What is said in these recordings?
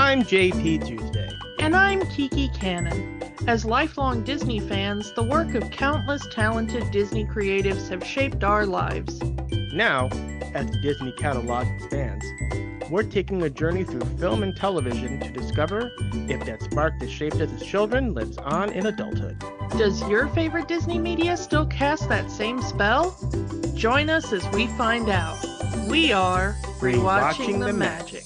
I'm JP Tuesday. And I'm Kiki Cannon. As lifelong Disney fans, the work of countless talented Disney creatives have shaped our lives. Now, as the Disney catalog expands, we're taking a journey through film and television to discover if that spark that shaped us as children lives on in adulthood. Does your favorite Disney media still cast that same spell? Join us as we find out. We are Rewatching the Magic.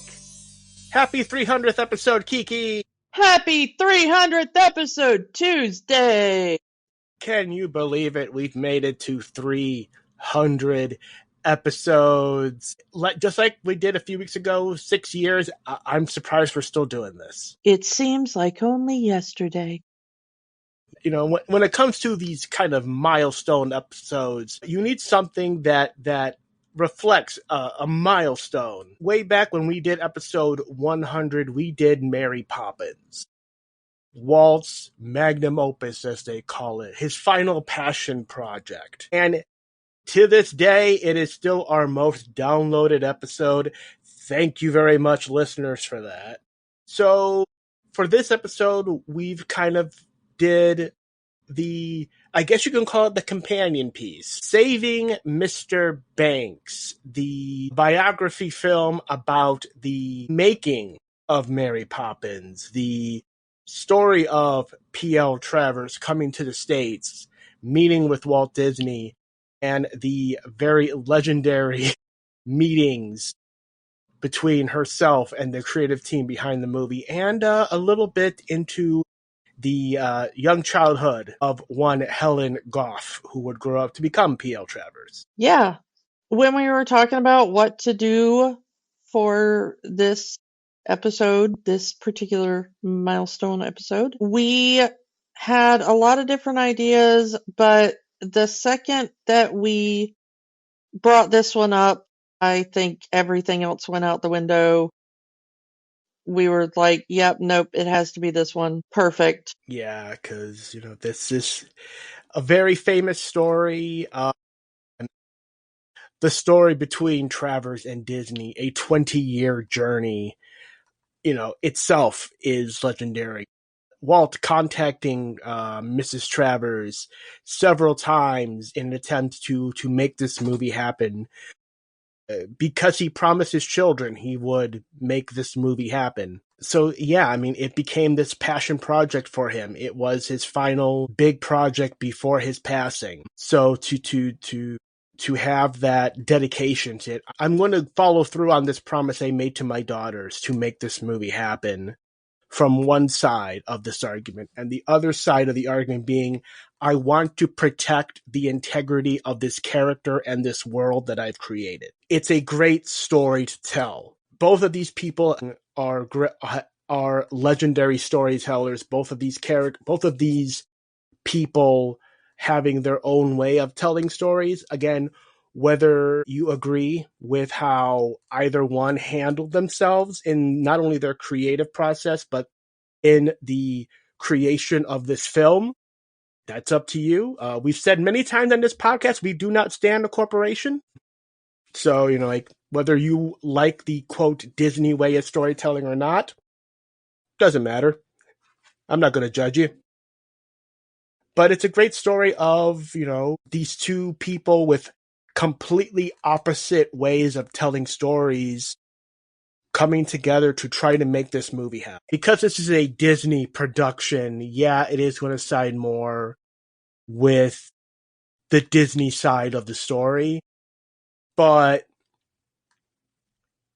Happy 300th episode, Kiki! Happy 300th episode, Tuesday! Can you believe it? We've made it to 300 episodes. Just like we did a few weeks ago, 6 years. I'm surprised we're still doing this. It seems like only yesterday. You know, when it comes to these kind of milestone episodes, you need something that reflects a milestone. Way back when we did episode 100, we did Mary Poppins. Walt's magnum opus, as they call it, his final passion project. And to this day, it is still our most downloaded episode. Thank you very much, listeners, for that. So, for this episode, we've kind of did I guess you can call it the companion piece. Saving Mr. Banks, the biography film about the making of Mary Poppins, the story of P.L. Travers coming to the States, meeting with Walt Disney, and the very legendary meetings between herself and the creative team behind the movie, and a little bit into the young childhood of one Helen Goff, who would grow up to become P.L. Travers. Yeah. When we were talking about what to do for this episode, this particular milestone episode, we had a lot of different ideas, but the second that we brought this one up, I think everything else went out the window. We were like, yep, nope, it has to be this one. Perfect. Yeah, because, you know, this is a very famous story. The story between Travers and Disney, a 20-year journey, you know, itself is legendary. Walt contacting Mrs. Travers several times in an attempt to make this movie happen. Because he promised his children he would make this movie happen. So yeah, I mean, it became this passion project for him. It was his final big project before his passing. So to have that dedication to it, I'm going to follow through on this promise I made to my daughters to make this movie happen, from one side of this argument. And the other side of the argument being, I want to protect the integrity of this character and this world that I've created. It's a great story to tell. Both of these people are legendary storytellers. Both of these people having their own way of telling stories. Again, whether you agree with how either one handled themselves in not only their creative process, but in the creation of this film, that's up to you. We've said many times on this podcast, we do not stand a corporation. So, you know, like, whether you like the, quote, Disney way of storytelling or not, doesn't matter. I'm not going to judge you. But it's a great story of, you know, these two people with completely opposite ways of telling stories coming together to try to make this movie happen. Because this is a Disney production, yeah, it is going to side more with the Disney side of the story, but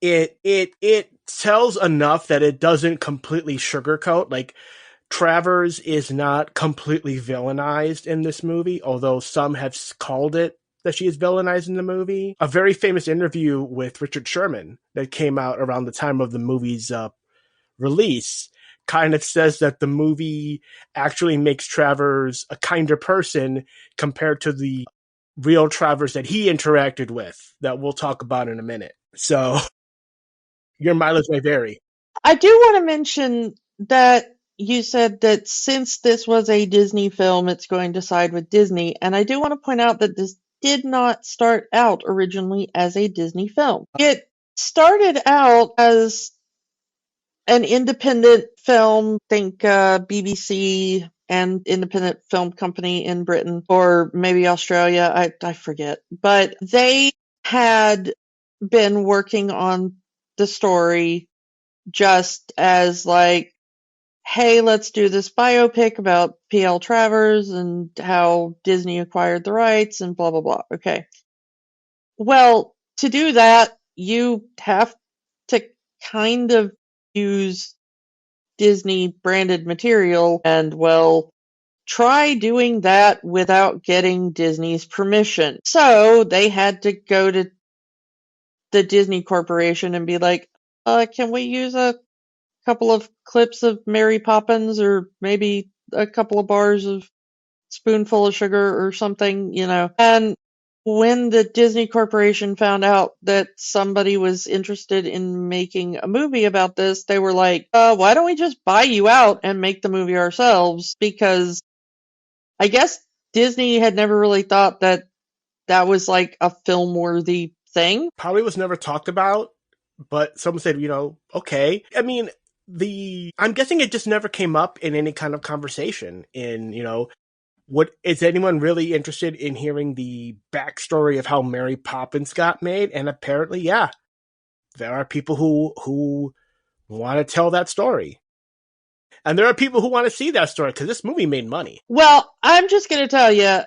it tells enough that it doesn't completely sugarcoat. Like, Travers is not completely villainized in this movie, although some have called it that she is villainized in the movie. A very famous interview with Richard Sherman that came out around the time of the movie's release kind of says that the movie actually makes Travers a kinder person compared to the real Travers that he interacted with, that we'll talk about in a minute. So your mileage may vary. I do want to mention that you said that since this was a Disney film, it's going to side with Disney. And I do want to point out that this did not start out originally as a Disney film. It started out as an independent film, think BBC and independent film company in Britain or maybe Australia, I forget. But they had been working on the story just as like, hey, let's do this biopic about P.L. Travers and how Disney acquired the rights and blah, blah, blah. Okay. Well, to do that, you have to kind of use Disney branded material, and well, try doing that without getting Disney's permission. So they had to go to the Disney Corporation and be like, can we use a couple of clips of Mary Poppins or maybe a couple of bars of Spoonful of Sugar or something, you know? And when the Disney Corporation found out that somebody was interested in making a movie about this, they were like, why don't we just buy you out and make the movie ourselves? Because I guess Disney had never really thought that that was like a film-worthy thing. Probably was never talked about, but someone said, okay. I mean, I'm guessing it just never came up in any kind of conversation what is anyone really interested in hearing the backstory of how Mary Poppins got made? And apparently, yeah, there are people who want to tell that story. And there are people who want to see that story because this movie made money. Well, I'm just going to tell you,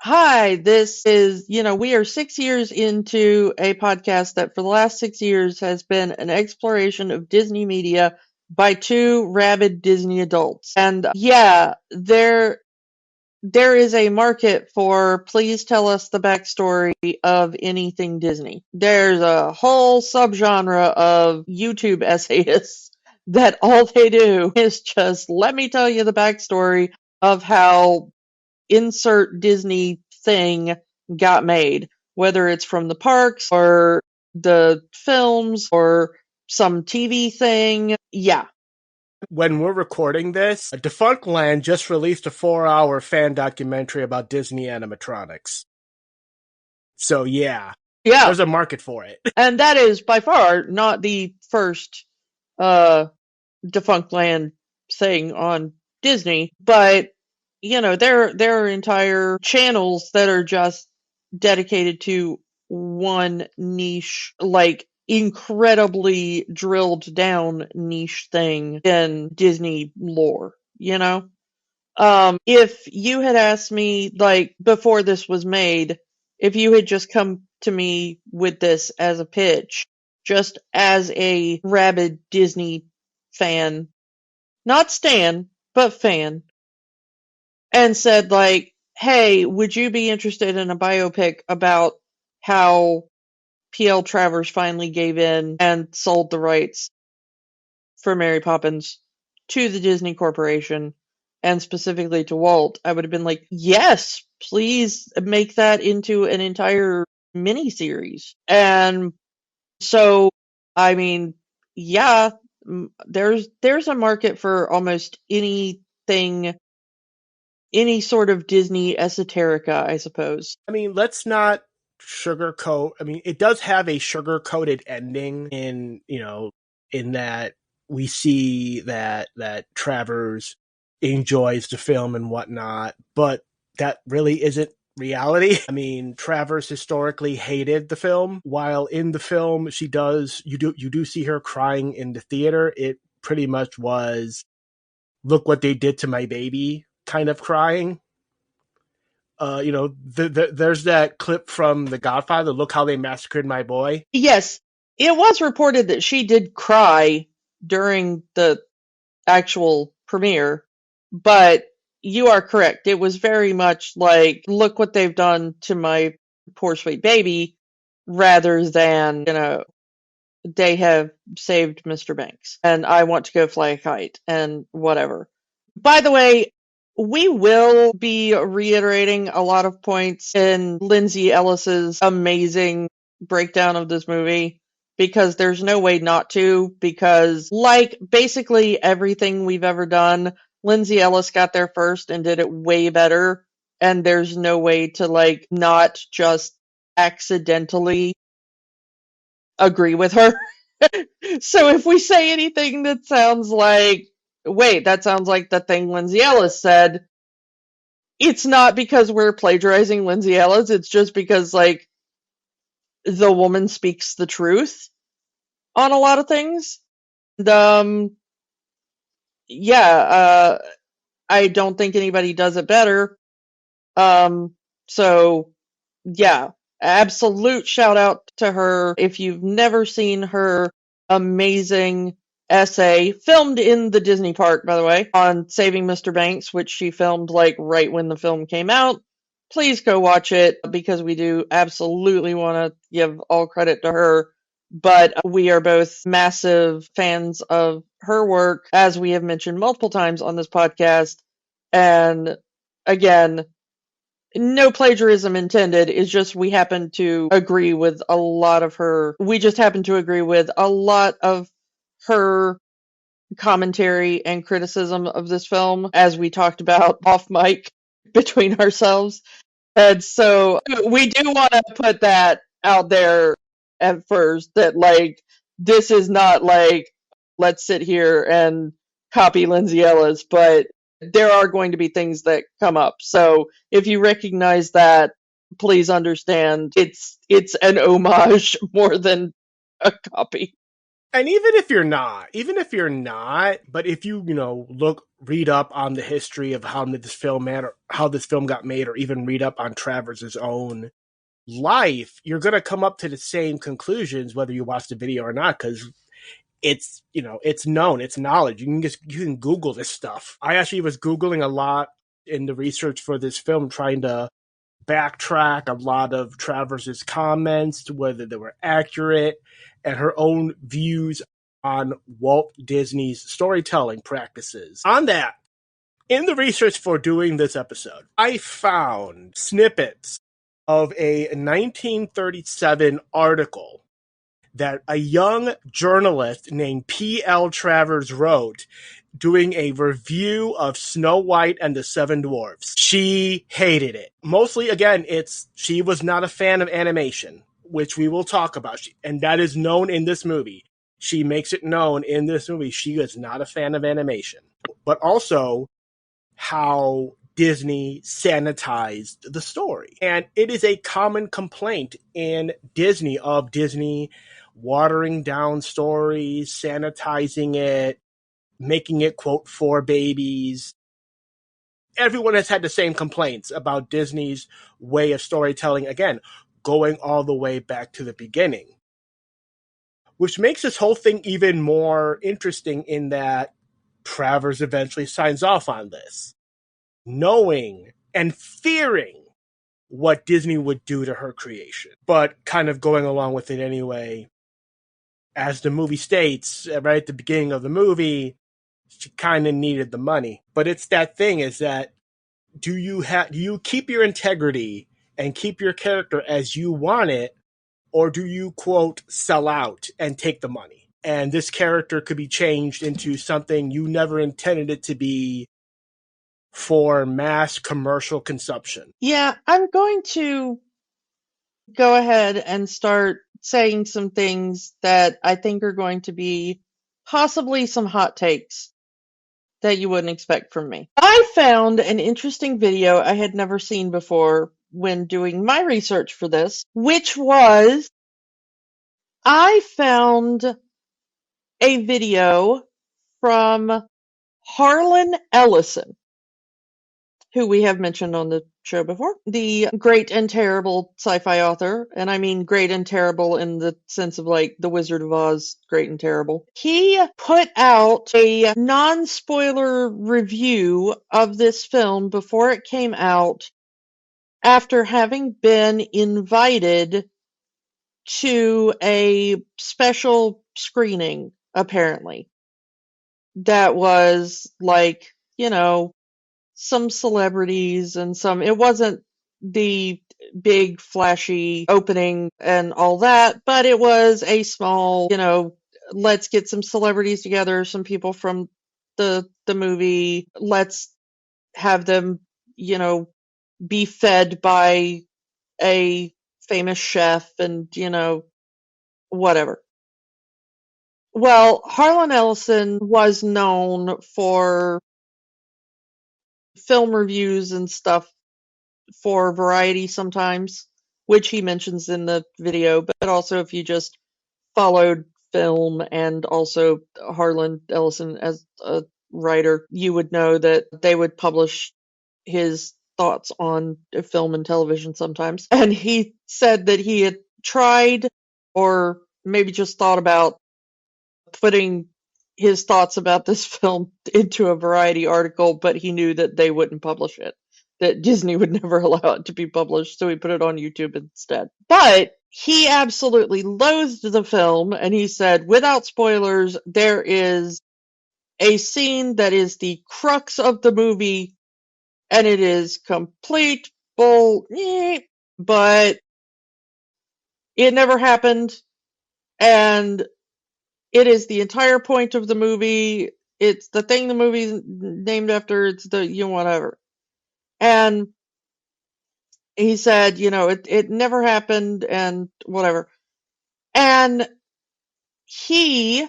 hi, this is, we are 6 years into a podcast that for the last 6 years has been an exploration of Disney media by two rabid Disney adults. And yeah, there is a market for please tell us the backstory of anything Disney. There's a whole subgenre of YouTube essayists that all they do is just let me tell you the backstory of how insert Disney thing got made, whether it's from the parks or the films or some TV thing. Yeah. When we're recording this, Defunctland just released a 4-hour fan documentary about Disney animatronics. So yeah, there's a market for it. And that is by far not the first Defunctland thing on Disney, but there are entire channels that are just dedicated to one niche, like incredibly drilled down niche thing in Disney lore, if you had asked me, like, before this was made, if you had just come to me with this as a pitch, just as a rabid Disney fan, not stan, but fan, and said, like, hey, would you be interested in a biopic about how P.L. Travers finally gave in and sold the rights for Mary Poppins to the Disney Corporation and specifically to Walt, I would have been like, yes, please make that into an entire miniseries. And so, I mean, yeah, there's a market for almost anything, any sort of Disney esoterica, I suppose. I mean, let's not sugarcoat. I mean, it does have a sugar-coated ending in that we see that Travers enjoys the film and whatnot, but that really isn't reality. I mean, Travers historically hated the film. While in the film you do see her crying in the theater, it pretty much was, look what they did to my baby kind of crying. There's that clip from The Godfather, look how they massacred my boy. Yes, it was reported that she did cry during the actual premiere, but you are correct. It was very much like, look what they've done to my poor sweet baby, rather than, they have saved Mr. Banks and I want to go fly a kite and whatever. By the way, we will be reiterating a lot of points in Lindsay Ellis's amazing breakdown of this movie because there's no way not to, because like basically everything we've ever done, Lindsay Ellis got there first and did it way better, and there's no way to like not just accidentally agree with her. So if we say anything that sounds like, wait, that sounds like the thing Lindsay Ellis said, it's not because we're plagiarizing Lindsay Ellis. It's just because, like, the woman speaks the truth on a lot of things. And, yeah, I don't think anybody does it better. So yeah, absolute shout out to her. If you've never seen her amazing essay, filmed in the Disney park, by the way, on Saving Mr. Banks, which she filmed like right when the film came out, please go watch it because we do absolutely want to give all credit to her. But we are both massive fans of her work, as we have mentioned multiple times on this podcast. And again, no plagiarism intended. It's just we happen to agree with a lot of her. We just happen to agree with a lot of her commentary and criticism of this film, as we talked about off mic between ourselves. And so we do want to put that out there at first, that like this is not like let's sit here and copy Lindsay Ellis, but there are going to be things that come up. So if you recognize that, please understand it's an homage more than a copy. And even if you're not, but if read up on the history of how this film made, or how this film got made, or even read up on Travers' own life, you're going to come up to the same conclusions whether you watch the video or not, because it's known, it's knowledge. You can Google this stuff. I actually was Googling a lot in the research for this film, trying to backtrack a lot of Travers' comments, whether they were accurate, and her own views on Walt Disney's storytelling practices. On that, in the research for doing this episode, I found snippets of a 1937 article that a young journalist named P.L. Travers wrote, doing a review of Snow White and the Seven Dwarfs. She hated it. Mostly, again, she was not a fan of animation, which we will talk about. And that is known in this movie. She makes it known in this movie she is not a fan of animation. But also how Disney sanitized the story. And it is a common complaint in Disney of Disney watering down stories, sanitizing it, making it, quote, for babies. Everyone has had the same complaints about Disney's way of storytelling, again, going all the way back to the beginning. Which makes this whole thing even more interesting in that Travers eventually signs off on this, knowing and fearing what Disney would do to her creation, but kind of going along with it anyway. As the movie states, right at the beginning of the movie, she kind of needed the money. But it's that thing, is that do you keep your integrity and keep your character as you want it, or do you, quote, sell out and take the money? And this character could be changed into something you never intended it to be for mass commercial consumption. Yeah, I'm going to go ahead and start saying some things that I think are going to be possibly some hot takes that you wouldn't expect from me. I found an interesting video I had never seen before when doing my research for this, which was I found a video from Harlan Ellison, who we have mentioned on the show before, the great and terrible sci-fi author. And I mean great and terrible in the sense of like the Wizard of Oz, great and terrible. He put out a non-spoiler review of this film before it came out, after having been invited to a special screening, apparently, that was like, some celebrities and it wasn't the big flashy opening and all that, but it was a small, let's get some celebrities together, some people from the movie, let's have them, be fed by a famous chef and, whatever. Well, Harlan Ellison was known for film reviews and stuff for Variety sometimes, which he mentions in the video, but also if you just followed film and also Harlan Ellison as a writer, you would know that they would publish his thoughts on film and television sometimes. And he said that he had tried or maybe just thought about putting his thoughts about this film into a Variety article, but he knew that they wouldn't publish it, that Disney would never allow it to be published, so he put it on YouTube instead. But he absolutely loathed the film, and he said, without spoilers, there is a scene that is the crux of the movie, and it is complete bull, but it never happened, and it is the entire point of the movie. It's the thing the movie's named after. It's the, whatever. And he said, it never happened and whatever. And he,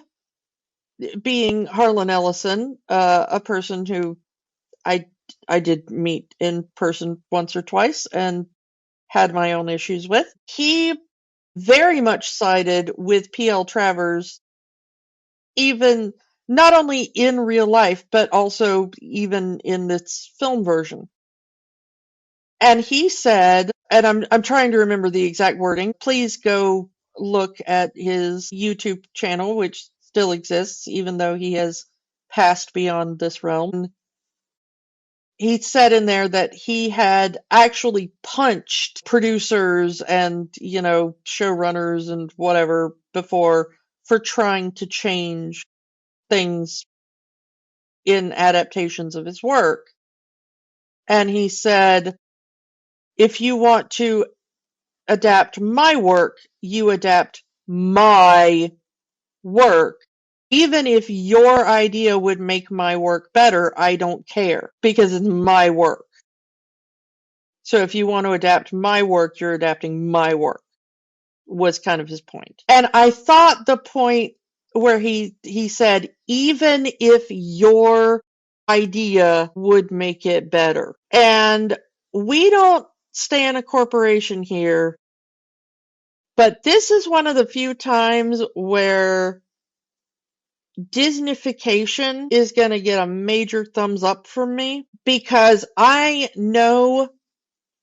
being Harlan Ellison, a person who I, I did meet in person once or twice and had my own issues with, he very much sided with P.L. Travers, even not only in real life, but also even in this film version. And he said, and I'm trying to remember the exact wording. Please go look at his YouTube channel, which still exists, even though he has passed beyond this realm. He said in there that he had actually punched producers and, showrunners and whatever before for trying to change things in adaptations of his work. And he said, if you want to adapt my work, you adapt my work. Even if your idea would make my work better, I don't care because it's my work. So if you want to adapt my work, you're adapting my work, was kind of his point. And I thought the point where he said, even if your idea would make it better. And we don't stay in a corporation here, but this is one of the few times where Disneyfication is going to get a major thumbs up from me, because I know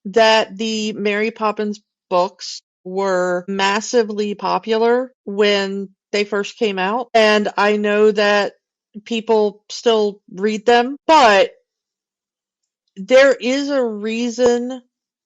that the Mary Poppins books were massively popular when they first came out, and I know that people still read them, but there is a reason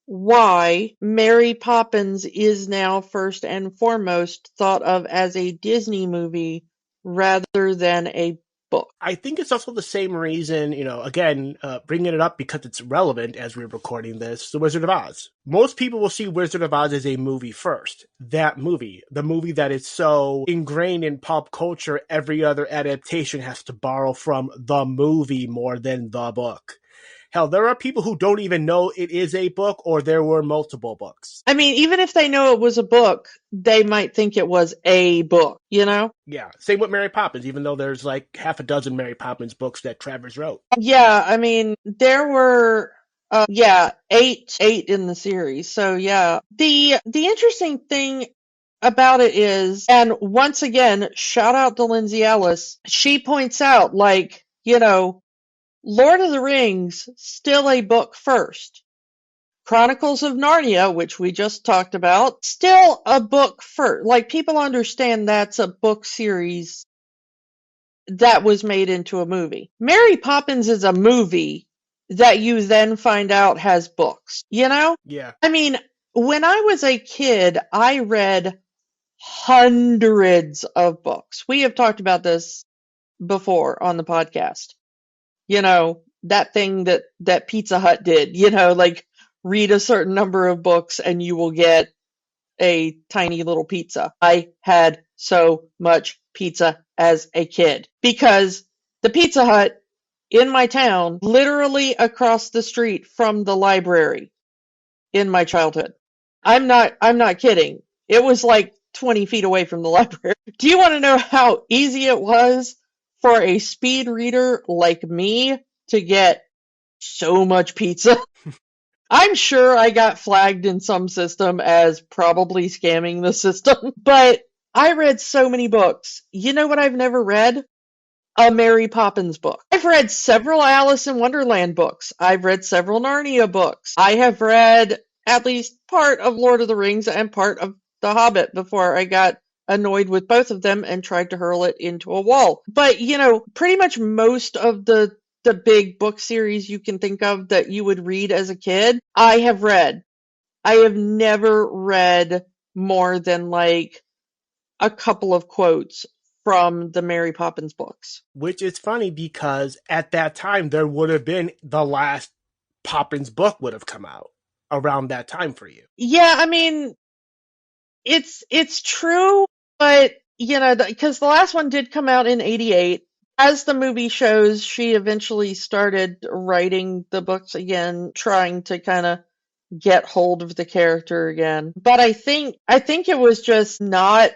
why Mary Poppins is now first and foremost thought of as a Disney movie rather than a book. I think it's also the same reason, again, bringing it up because it's relevant as we're recording this, The Wizard of Oz. Most people will see Wizard of Oz as a movie first. That movie, the movie that is so ingrained in pop culture, every other adaptation has to borrow from the movie more than the book. Hell, there are people who don't even know it is a book or there were multiple books. I mean, even if they know it was a book, they might think it was a book, Yeah, same with Mary Poppins, even though there's like half a dozen Mary Poppins books that Travers wrote. Yeah, I mean, there were, eight in the series. So yeah, the interesting thing about it is, and once again, shout out to Lindsay Ellis. She points out, Lord of the Rings, still a book first. Chronicles of Narnia, which we just talked about, still a book first. Like, people understand that's a book series that was made into a movie. Mary Poppins is a movie that you then find out has books, Yeah. I mean, when I was a kid, I read hundreds of books. We have talked about this before on the podcast. That thing that Pizza Hut did, like, read a certain number of books and you will get a tiny little pizza. I had so much pizza as a kid because the Pizza Hut in my town, literally across the street from the library in my childhood. I'm not kidding. It was like 20 feet away from the library. Do you want to know how easy it was for a speed reader like me to get so much pizza? I'm sure I got flagged in some system as probably scamming the system, but I read so many books. You know what I've never read? A Mary Poppins book. I've read several Alice in Wonderland books. I've read several Narnia books. I have read at least part of Lord of the Rings and part of The Hobbit before I got annoyed with both of them and tried to hurl it into a wall. But, pretty much most of the big book series you can think of that you would read as a kid, I have read. I have never read more than like a couple of quotes from the Mary Poppins books. Which is funny because at that time there would have been the last Poppins book would have come out around that time for you. Yeah, I mean, it's true, but because the last one did come out in '88. As the movie shows, she eventually started writing the books again, trying to kind of get hold of the character again. But I think it was just not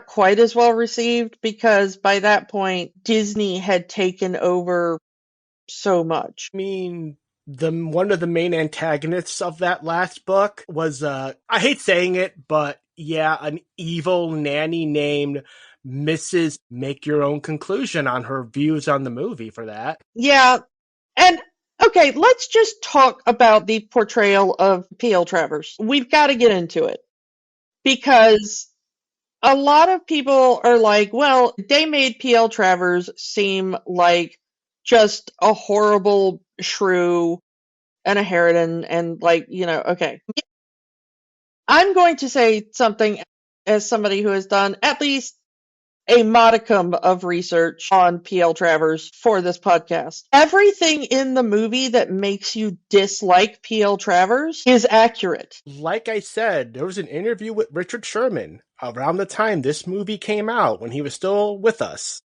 quite as well received because by that point Disney had taken over so much. I mean, one of the main antagonists of that last book was I hate saying it, but yeah, an evil nanny named Mrs. Make Your Own Conclusion on her views on the movie for that. Yeah, and okay, let's just talk about the portrayal of P.L. Travers. We've got to get into it because a lot of people are like, well, they made P.L. Travers seem like just a horrible shrew and a harridan and okay. I'm going to say something as somebody who has done at least a modicum of research on P.L. Travers for this podcast. Everything in the movie that makes you dislike P.L. Travers is accurate. Like I said, there was an interview with Richard Sherman around the time this movie came out when he was still with us.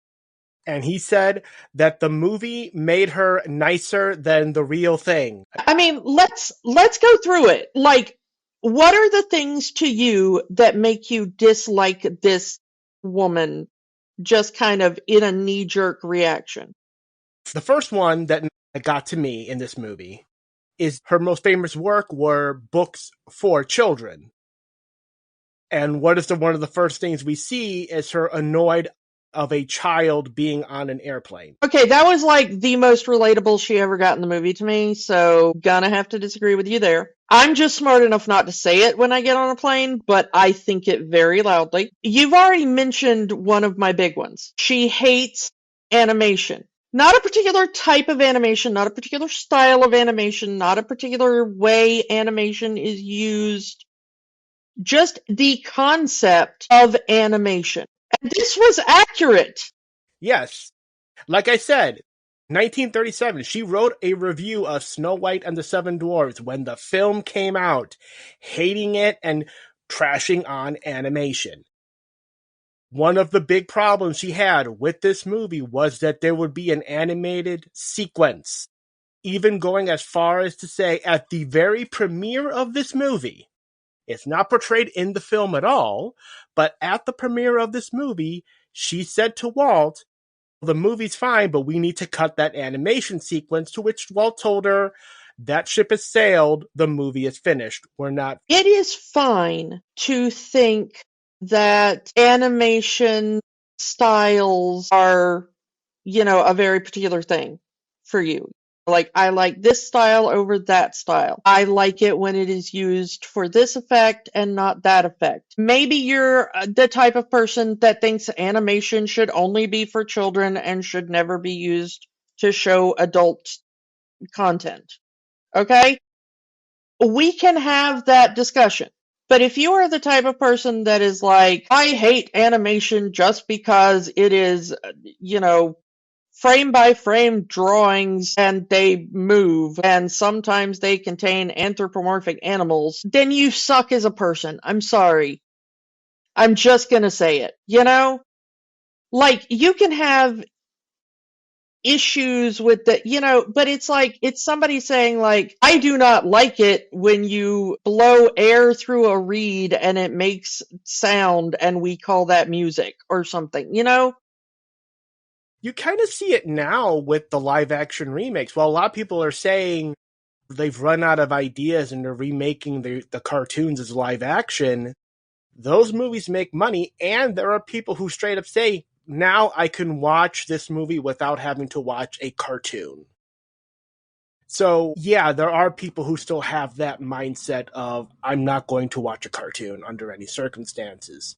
And he said that the movie made her nicer than the real thing. I mean, let's go through it. Like, what are the things to you that make you dislike this woman just kind of in a knee-jerk reaction? The first one that got to me in this movie is her most famous work were books for children. And what is one of the first things we see is her annoyed of a child being on an airplane. Okay, that was like the most relatable she ever got in the movie to me, so gonna have to disagree with you there. I'm just smart enough not to say it when I get on a plane, but I think it very loudly. You've already mentioned one of my big ones. She hates animation. Not a particular type of animation, not a particular style of animation, not a particular way animation is used. Just the concept of animation. And this was accurate. Yes. Like I said, 1937, she wrote a review of Snow White and the Seven Dwarfs when the film came out, hating it and trashing on animation. One of the big problems she had with this movie was that there would be an animated sequence, even going as far as to say at the very premiere of this movie, it's not portrayed in the film at all, but at the premiere of this movie, she said to Walt, the movie's fine, but we need to cut that animation sequence, to which Walt told her, that ship has sailed, the movie is finished. We're not. It is fine to think that animation styles are, a very particular thing for you. Like, I like this style over that style. I like it when it is used for this effect and not that effect. Maybe you're the type of person that thinks animation should only be for children and should never be used to show adult content. Okay? We can have that discussion. But if you are the type of person that is like, I hate animation just because it is, frame by frame drawings and they move and sometimes they contain anthropomorphic animals, then you suck as a person. I'm sorry. I'm just gonna say it. Like, you can have issues with the, but it's like, it's somebody saying like, I do not like it when you blow air through a reed and it makes sound and we call that music or something, You kind of see it now with the live action remakes. While a lot of people are saying they've run out of ideas and they're remaking the cartoons as live action, those movies make money, and there are people who straight up say, now I can watch this movie without having to watch a cartoon. So, yeah, there are people who still have that mindset of, I'm not going to watch a cartoon under any circumstances.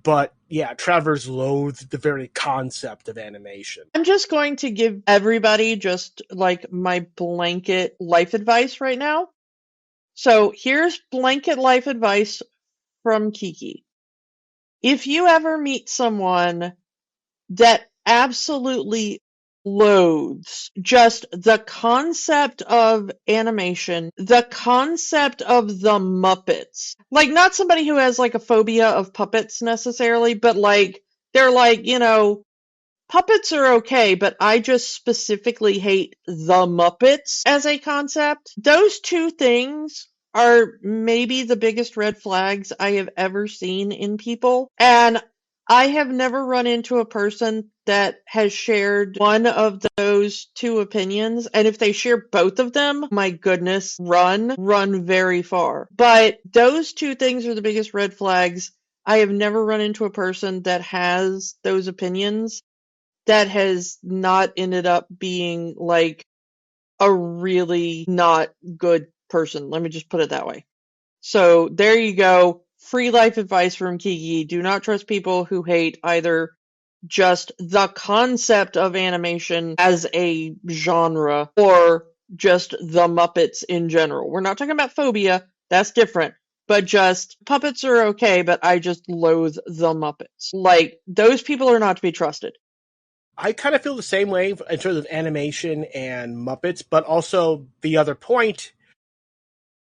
But, yeah, Travers loathed the very concept of animation. I'm just going to give everybody just like my blanket life advice right now. So here's blanket life advice from Kiki. If you ever meet someone that absolutely loathes just the concept of animation, the concept of the Muppets, like not somebody who has like a phobia of puppets necessarily, but like they're like, puppets are okay, but I just specifically hate the Muppets as a concept. Those two things are maybe the biggest red flags I have ever seen in people. And I have never run into a person that has shared one of those two opinions. And if they share both of them, my goodness, run very far. But those two things are the biggest red flags. I have never run into a person that has those opinions that has not ended up being like a really not good person. Let me just put it that way. So there you go. Free life advice from Kiki. Do not trust people who hate either just the concept of animation as a genre or just the Muppets in general. We're not talking about phobia. That's different. But just puppets are okay, but I just loathe the Muppets. Like, those people are not to be trusted. I kind of feel the same way in terms of animation and Muppets, but also the other point,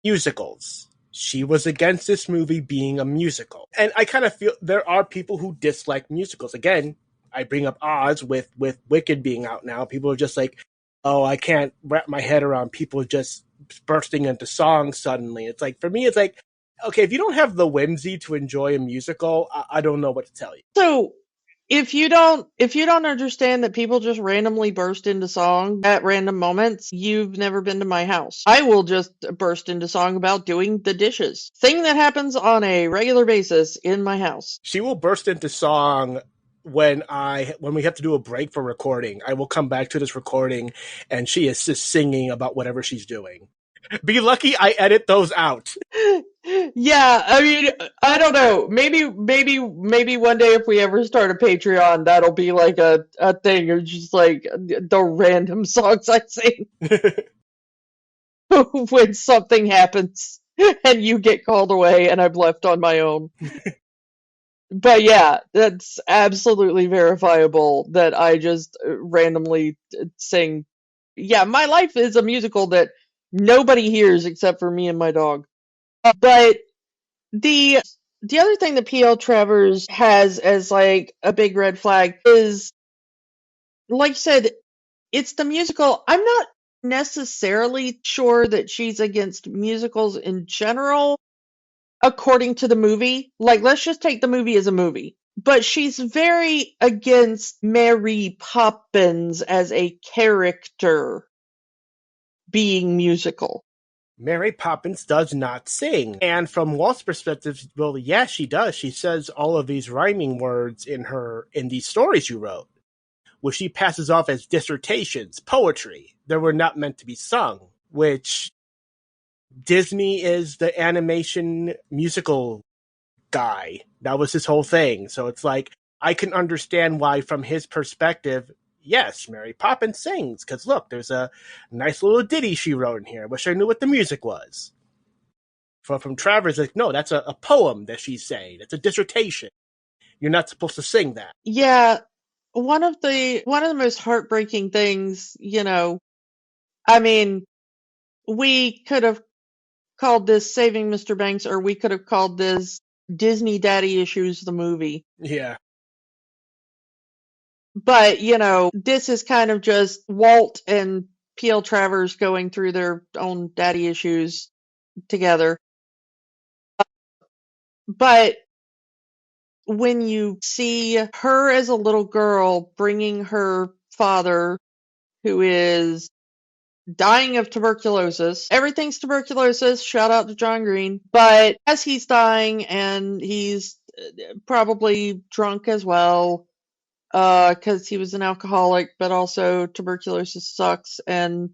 musicals. She was against this movie being a musical. And I kind of feel there are people who dislike musicals. Again, I bring up Oz with Wicked being out now. People are just like, oh, I can't wrap my head around people just bursting into songs suddenly. It's like, for me, it's like, okay, if you don't have the whimsy to enjoy a musical, I don't know what to tell you. So if you don't understand that people just randomly burst into song at random moments, you've never been to my house. I will just burst into song about doing the dishes. Thing that happens on a regular basis in my house. She will burst into song when we have to do a break for recording. I will come back to this recording and she is just singing about whatever she's doing. Be lucky I edit those out. Yeah, I mean, I don't know. Maybe one day if we ever start a Patreon, that'll be like a thing, or just like the random songs I sing when something happens and you get called away and I'm left on my own. But yeah, that's absolutely verifiable that I just randomly sing. Yeah, my life is a musical that nobody hears except for me and my dog. But the the other thing that PL Travers has as like a big red flag is, like I said, it's the musical. I'm not necessarily sure that she's against musicals in general, according to the movie. Like, let's just take the movie as a movie. But she's very against Mary Poppins as a character being musical. Mary Poppins does not sing. And from Walt's perspective, well, yeah, she does. She says all of these rhyming words in these stories you wrote, which she passes off as dissertations, poetry. They were not meant to be sung, which Disney is the animation musical guy. That was his whole thing. So it's like, I can understand why, from his perspective, yes, Mary Poppins sings. Because look, there's a nice little ditty she wrote in here. I wish I knew what the music was. From Travers, like, no, that's a poem that she's saying. It's a dissertation. You're not supposed to sing that. Yeah, one of the most heartbreaking things, I mean, we could have called this Saving Mr. Banks, or we could have called this Disney Daddy Issues the movie. Yeah. But, this is kind of just Walt and P.L. Travers going through their own daddy issues together. But when you see her as a little girl bringing her father, who is dying of tuberculosis. Everything's tuberculosis. Shout out to John Green. But as he's dying, and he's probably drunk as well, because he was an alcoholic, but also tuberculosis sucks, and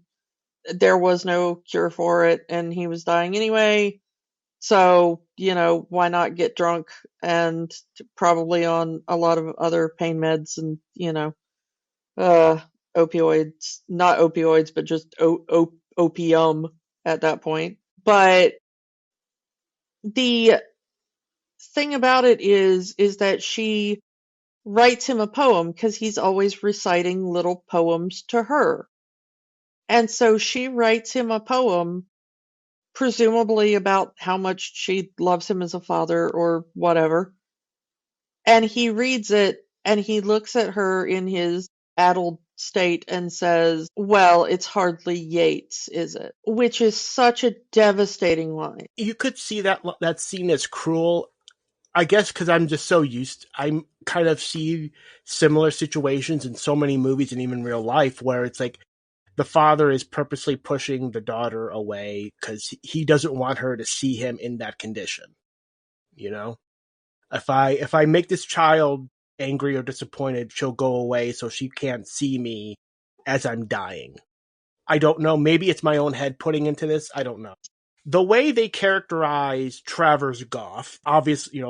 there was no cure for it, and he was dying anyway. So, why not get drunk and probably on a lot of other pain meds and, uh, opioids, not opioids, but just opium at that point. But the thing about it is that she writes him a poem because he's always reciting little poems to her. And so she writes him a poem, presumably about how much she loves him as a father or whatever. And he reads it and he looks at her in his addled state and says, "Well, it's hardly Yeats, is it?" Which is such a devastating line. You could see that scene as cruel, I guess, because I'm just so used. I kind of see similar situations in so many movies and even real life where it's like the father is purposely pushing the daughter away because he doesn't want her to see him in that condition. You know, if I make this child angry or disappointed, she'll go away so she can't see me as I'm dying. I don't know. Maybe it's my own head putting into this. I don't know. The way they characterize Travers Goff, obviously,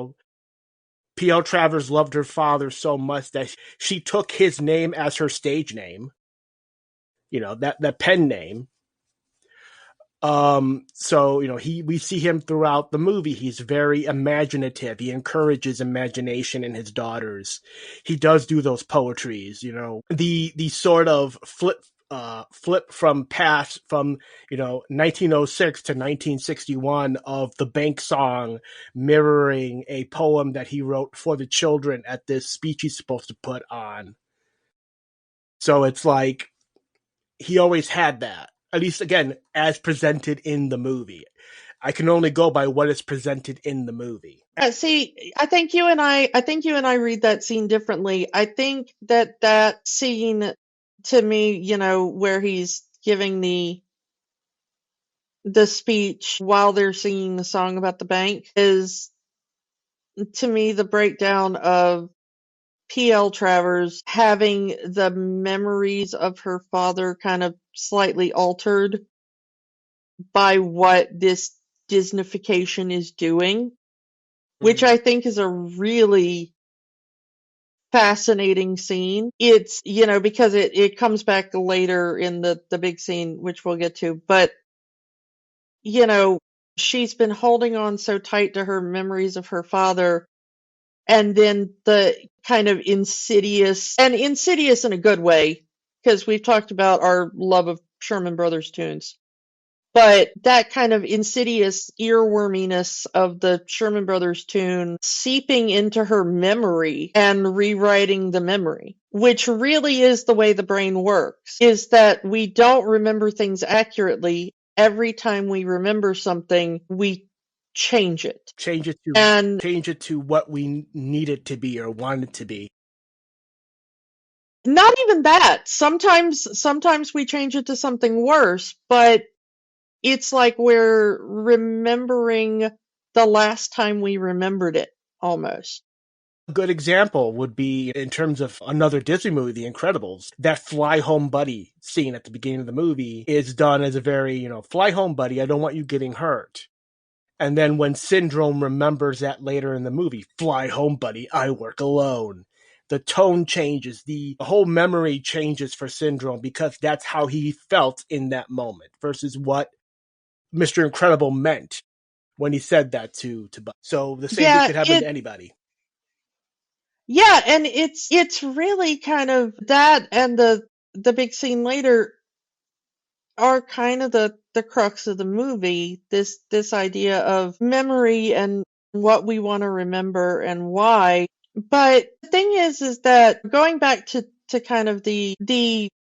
P.L. Travers loved her father so much that she took his name as her stage name, that pen name. So, we see him throughout the movie. He's very imaginative. He encourages imagination in his daughters. He does do those poetries, the sort of flip from 1906 to 1961 of the Bank song mirroring a poem that he wrote for the children at this speech he's supposed to put on. So it's like he always had that, at least again, as presented in the movie. I can only go by what is presented in the movie. See, I think you and I read that scene differently. I think that scene, to me, where he's giving the speech while they're singing the song about the bank, is, to me, the breakdown of P.L. Travers having the memories of her father kind of slightly altered by what this Disneyfication is doing, which I think is a really fascinating scene. It's, because it comes back later in the big scene, which we'll get to, but, she's been holding on so tight to her memories of her father, and then the kind of insidious in a good way, because we've talked about our love of Sherman Brothers tunes. But that kind of insidious earworminess of the Sherman Brothers tune seeping into her memory and rewriting the memory, which really is the way the brain works, is that we don't remember things accurately. Every time we remember something, we change it. Change it to what we need it to be or want it to be. Not even that. Sometimes we change it to something worse, but it's like we're remembering the last time we remembered it, almost. A good example would be in terms of another Disney movie, The Incredibles. That fly home buddy scene at the beginning of the movie is done as a very, fly home buddy, I don't want you getting hurt. And then when Syndrome remembers that later in the movie, fly home buddy, I work alone. The tone changes, the whole memory changes for Syndrome because that's how he felt in that moment versus what Mr. Incredible meant when he said that to Bud. So the same thing could happen to anybody. Yeah, and it's really kind of that, and the big scene later are kind of the crux of the movie. This idea of memory and what we want to remember and why. But the thing is that going back to kind of the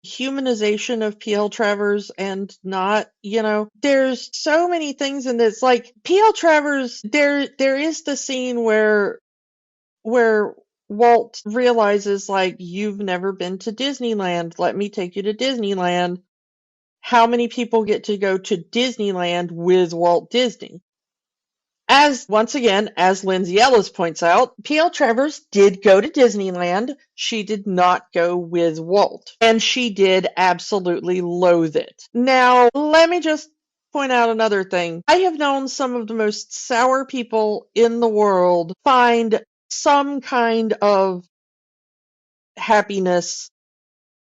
humanization of PL Travers and not, there's so many things in this. Like PL Travers, there is the scene where Walt realizes, like, you've never been to Disneyland. Let me take you to Disneyland. How many people get to go to Disneyland with Walt Disney? Once again, as Lindsay Ellis points out, P.L. Travers did go to Disneyland. She did not go with Walt. And she did absolutely loathe it. Now, let me just point out another thing. I have known some of the most sour people in the world find some kind of happiness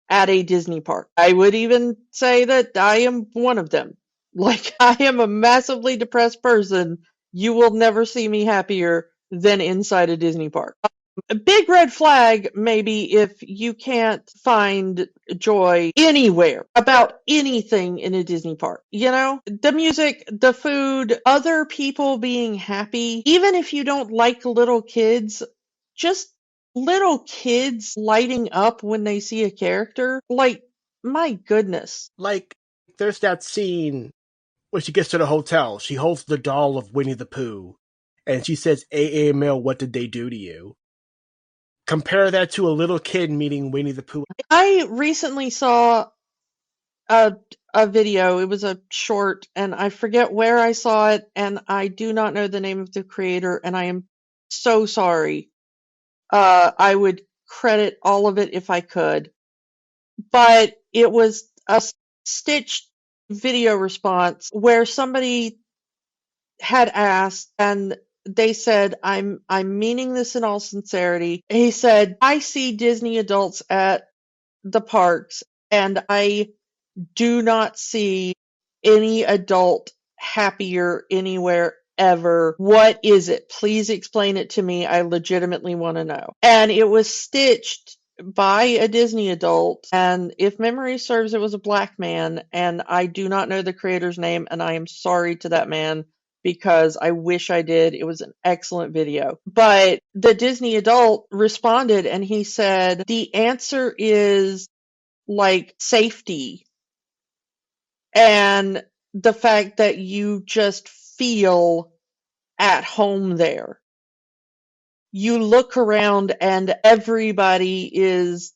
at a Disney park. I would even say that I am one of them. Like, I am a massively depressed person. You will never see me happier than inside a Disney park. A big red flag, maybe, if you can't find joy anywhere about anything in a Disney park. The music, the food, other people being happy, even if you don't like little kids, just little kids lighting up when they see a character. Like, my goodness. Like, there's that scene when she gets to the hotel. She holds the doll of Winnie the Pooh, and she says, AAML, what did they do to you? Compare that to a little kid meeting Winnie the Pooh. I recently saw a video. It was a short, and I forget where I saw it, and I do not know the name of the creator, and I am so sorry. I would credit all of it if I could. But it was a stitched video response where somebody had asked, and they said, I'm meaning this in all sincerity. He said, I see Disney adults at the parks, and I do not see any adult happier anywhere ever. What is it? Please explain it to me. I legitimately want to know. And it was stitched by a Disney adult, and if memory serves, it was a black man, and I do not know the creator's name, and I am sorry to that man because I wish I did. It was an excellent video. But the Disney adult responded, and he said, the answer is, like, safety and the fact that you just feel at home there. You look around and everybody is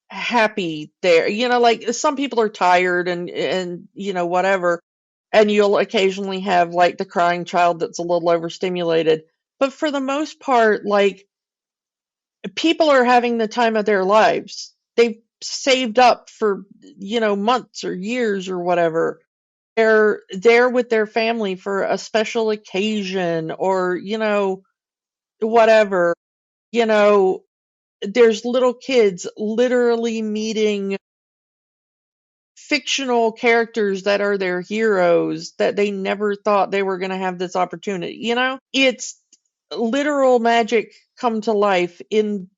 happy there. Like, some people are tired and whatever, and you'll occasionally have, like, the crying child that's a little overstimulated. But for the most part, like, people are having the time of their lives. They've saved up for, months or years or whatever. They're there with their family for a special occasion or, whatever. There's little kids literally meeting fictional characters that are their heroes that they never thought they were going to have this opportunity. It's literal magic come to life in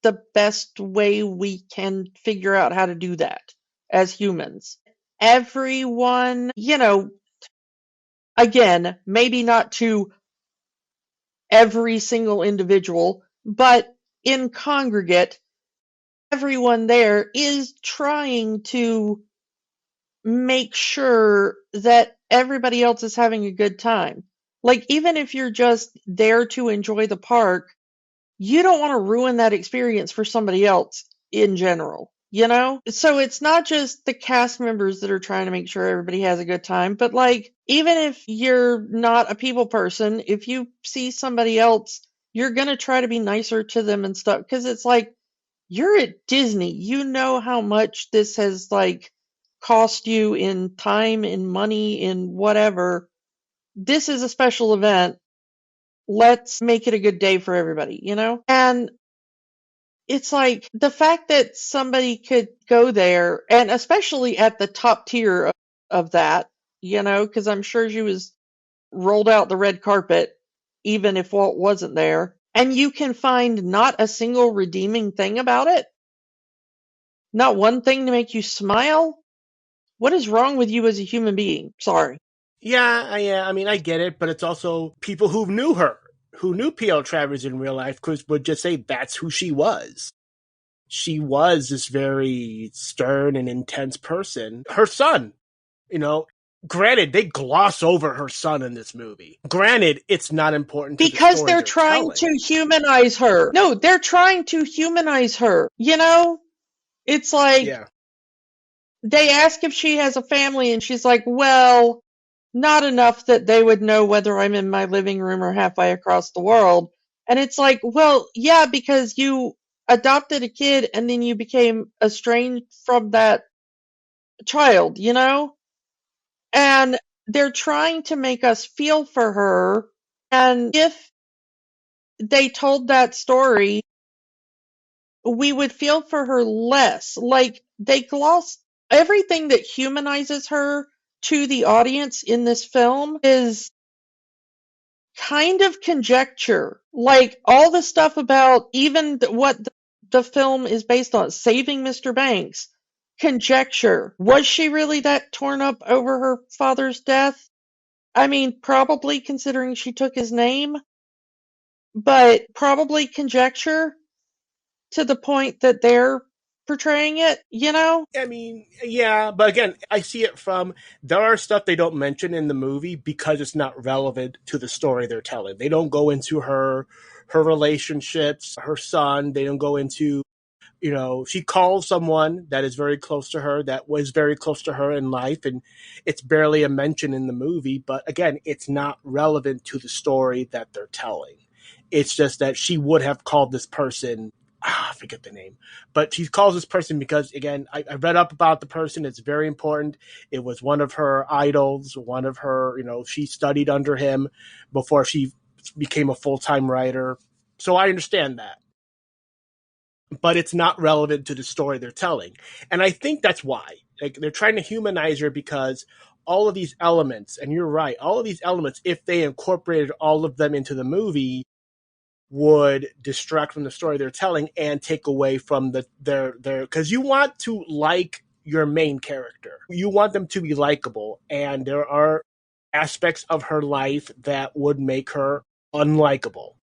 the best way we can figure out how to do that as humans. Everyone, again, maybe not to every single individual, but in congregate, everyone there is trying to make sure that everybody else is having a good time. Like, even if you're just there to enjoy the park, you don't want to ruin that experience for somebody else in general, So it's not just the cast members that are trying to make sure everybody has a good time, but, like, even if you're not a people person, if you see somebody else, you're going to try to be nicer to them and stuff, because it's like, you're at Disney. You know how much this has, like, cost you in time, in money, in whatever. This is a special event. Let's make it a good day for everybody, And it's like the fact that somebody could go there, and especially at the top tier of that, because I'm sure she was rolled out the red carpet, even if Walt wasn't there, and you can find not a single redeeming thing about it. Not one thing to make you smile. What is wrong with you as a human being? Sorry. Yeah, I mean, I get it, but it's also people who knew her, who knew P.L. Travers in real life, would just say that's who she was. she was this very stern and intense person. Her son, you know, granted, they gloss over her son in this movie. Granted, it's not important to the because story they're they're trying telling. to humanize her. No, they're trying to humanize her. You know, it's like Yeah. they ask if she has a family, and she's like, well, not enough that they would know whether I'm in my living room or halfway across the world. And it's like, well, yeah, because you adopted a kid and then you became estranged from that child, you know? And they're trying to make us feel for her. And if they told that story, we would feel for her less. Like they gloss everything that humanizes her to the audience in this film is kind of conjecture. Like all the stuff about even what the film is based on, saving Mr. Banks, conjecture. Was she really that torn up over her father's death? I mean, probably considering she took his name, but probably conjecture to the point that they're portraying it, you know? I mean, yeah, but again, I see it from there are stuff they don't mention in the movie because it's not relevant to the story they're telling. They don't go into her relationships, her son. They don't go into, she calls someone that is very close to her, that was very close to her in life, and it's barely a mention in the movie. But again, it's not relevant to the story that they're telling. It's just that she would have called this person, I forget the name, but she calls this person because, again, I read up about the person. It's very important. It was one of her idols, one of her, she studied under him before she became a full time writer. So I understand that, but it's not relevant to the story they're telling. And I think that's why. Like, they're trying to humanize her because all of these elements, and you're right, all of these elements, if they incorporated all of them into the movie, would distract from the story they're telling and take away from their because you want to like your main character. You want them to be likable, and there are aspects of her life that would make her unlikable.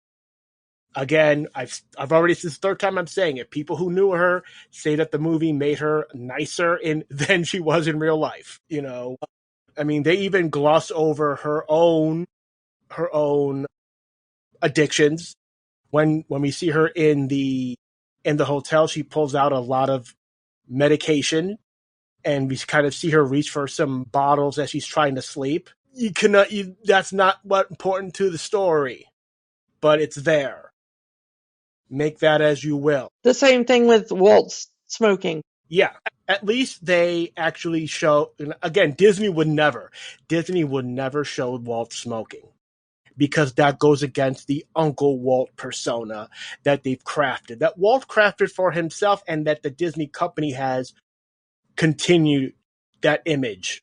Again, I've already, this is the third time I'm saying it. People who knew her say that the movie made her nicer in than she was in real life. I mean, they even gloss over her own addictions. When we see her in the hotel, she pulls out a lot of medication, and we kind of see her reach for some bottles as she's trying to sleep. You cannot. That's not what important to the story, but it's there. Make that as you will. The same thing with Walt's smoking. Yeah, at least they actually show. Again, Disney would never show Walt smoking because that goes against the Uncle Walt persona that they've crafted, that Walt crafted for himself, and that the Disney company has continued that image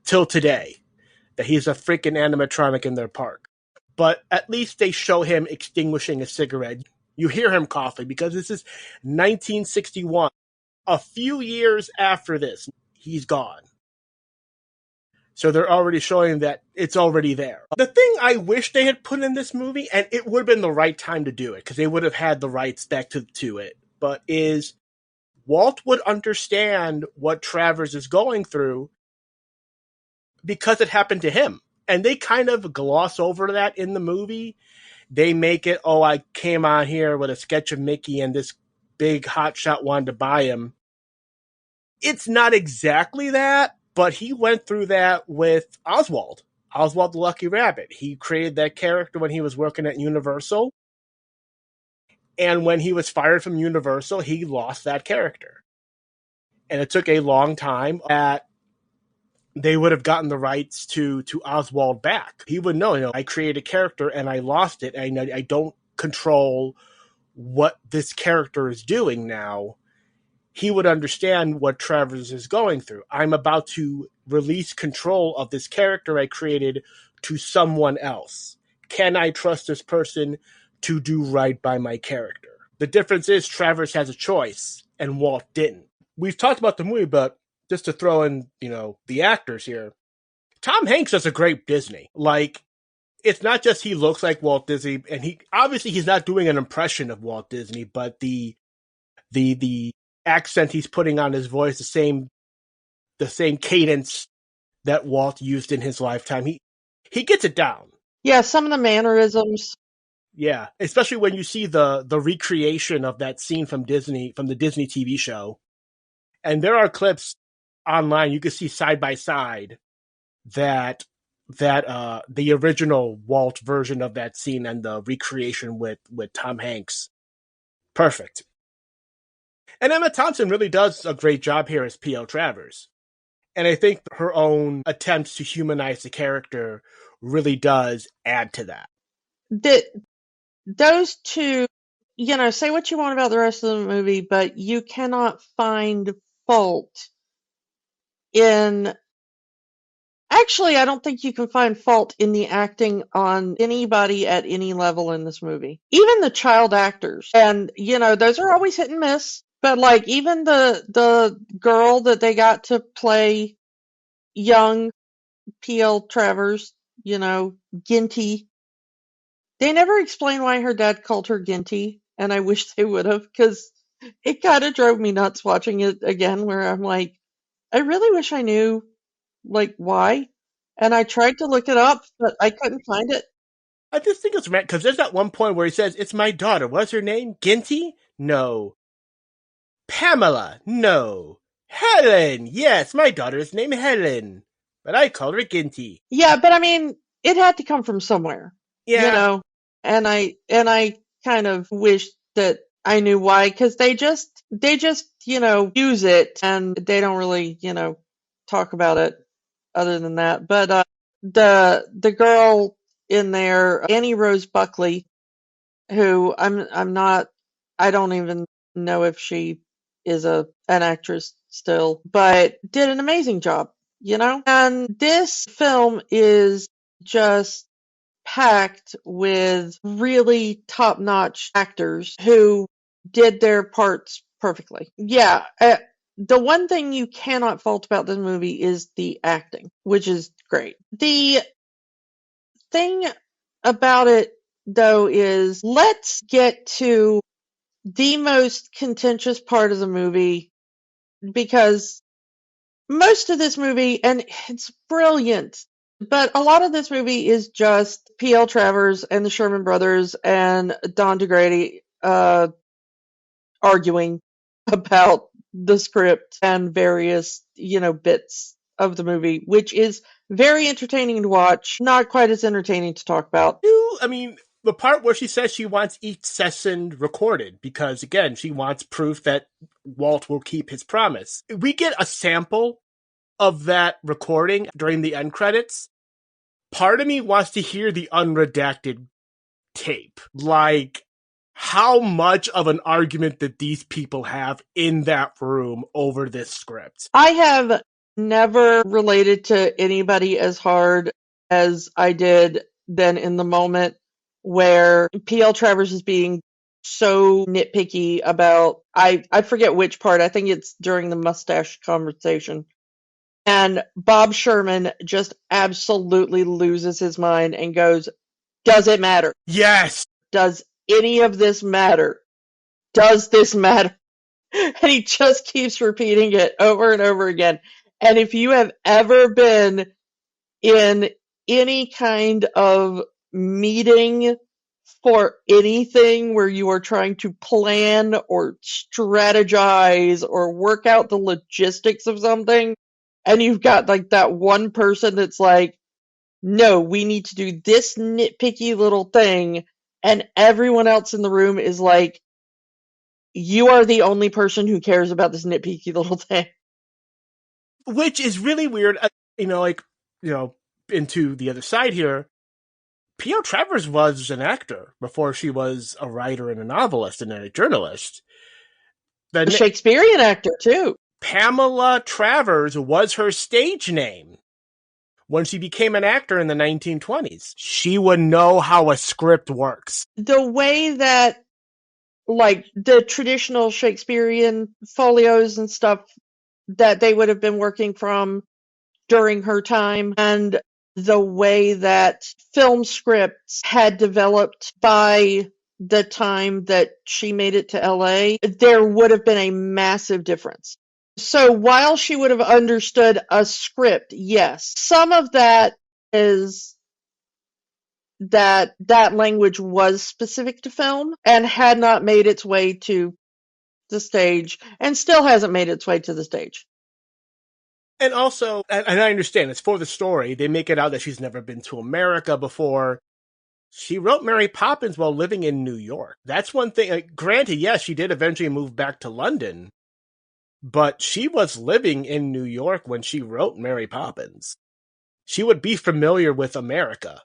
till today, that he's a freaking animatronic in their park. But at least they show him extinguishing a cigarette. You hear him coughing because this is 1961. A few years after this, he's gone. So they're already showing that it's already there. The thing I wish they had put in this movie, and it would have been the right time to do it because they would have had the rights back to it, but is Walt would understand what Travers is going through because it happened to him. And they kind of gloss over that in the movie. They make it, oh, I came on here with a sketch of Mickey and this big hotshot wanted to buy him. It's not exactly that, but he went through that with Oswald the Lucky Rabbit. He created that character when he was working at Universal. And when he was fired from Universal, he lost that character. And it took a long time that they would have gotten the rights to Oswald back. He would know, I created a character and I lost it. And I don't control what this character is doing now. He would understand what Travers is going through. I'm about to release control of this character I created to someone else. Can I trust this person to do right by my character? The difference is Travers has a choice and Walt didn't. We've talked about the movie, but just to throw in, the actors here, Tom Hanks does a great Disney. Like, it's not just he looks like Walt Disney, and he's not doing an impression of Walt Disney, but the the accent he's putting on his voice, the same cadence that Walt used in his lifetime. He gets it down. Yeah, some of the mannerisms. Yeah, especially when you see the recreation of that scene from the Disney TV show. And there are clips online you can see side by side that the original Walt version of that scene and the recreation with Tom Hanks. Perfect. And Emma Thompson really does a great job here as P.L. Travers. And I think her own attempts to humanize the character really does add to that. Those two, say what you want about the rest of the movie, but you cannot find fault in. Actually, I don't think you can find fault in the acting on anybody at any level in this movie. Even the child actors. And, those are always hit and miss. But, like, even the girl that they got to play young P.L. Travers, Ginty, they never explain why her dad called her Ginty. And I wish they would have, because it kind of drove me nuts watching it again, where I'm like, I really wish I knew, like, why. And I tried to look it up, but I couldn't find it. I just think it's rant because there's that one point where he says, "It's my daughter. What's her name? Ginty? No. Pamela? No. Helen? Yes, my daughter's named Helen. But I call her Ginty." Yeah, but I mean, it had to come from somewhere, Yeah. And I kind of wish that I knew why, because they just use it, and they don't really talk about it other than that. But the girl in there, Annie Rose Buckley, who I don't even know if she is an actress still, but did an amazing job, And this film is just packed with really top-notch actors who did their parts perfectly. Yeah, the one thing you cannot fault about this movie is the acting, which is great. The thing about it, though, is let's get to the most contentious part of the movie, because most of this movie, and it's brilliant, but a lot of this movie is just P.L. Travers and the Sherman Brothers and Don DeGrady arguing about the script and various, bits of the movie, which is very entertaining to watch, not quite as entertaining to talk about. I mean, the part where she says she wants each session recorded because, again, she wants proof that Walt will keep his promise. We get a sample of that recording during the end credits. Part of me wants to hear the unredacted tape. Like, how much of an argument did these people have in that room over this script? I have never related to anybody as hard as I did then in the moment where P.L. Travers is being so nitpicky about, I forget which part, I think it's during the mustache conversation. And Bob Sherman just absolutely loses his mind and goes, "Does it matter? Yes! Does any of this matter? Does this matter?" And he just keeps repeating it over and over again. And if you have ever been in any kind of meeting for anything where you are trying to plan or strategize or work out the logistics of something, and you've got like that one person that's like, "No, we need to do this nitpicky little thing," and everyone else in the room is like, "You are the only person who cares about this nitpicky little thing." Which is really weird. Into the other side here, P.O. Travers was an actor before she was a writer and a novelist and a journalist. A Shakespearean actor, too. Pamela Travers was her stage name. When she became an actor in the 1920s, she would know how a script works. The way that, like, the traditional Shakespearean folios and stuff that they would have been working from during her time, and the way that film scripts had developed by the time that she made it to LA, there would have been a massive difference. So while she would have understood a script, yes, some of that is that language was specific to film and had not made its way to the stage and still hasn't made its way to the stage. And also, and I understand it's for the story, they make it out that she's never been to America before. She wrote Mary Poppins while living in New York. That's one thing. Granted, yes, she did eventually move back to London, but she was living in New York when she wrote Mary Poppins. She would be familiar with America,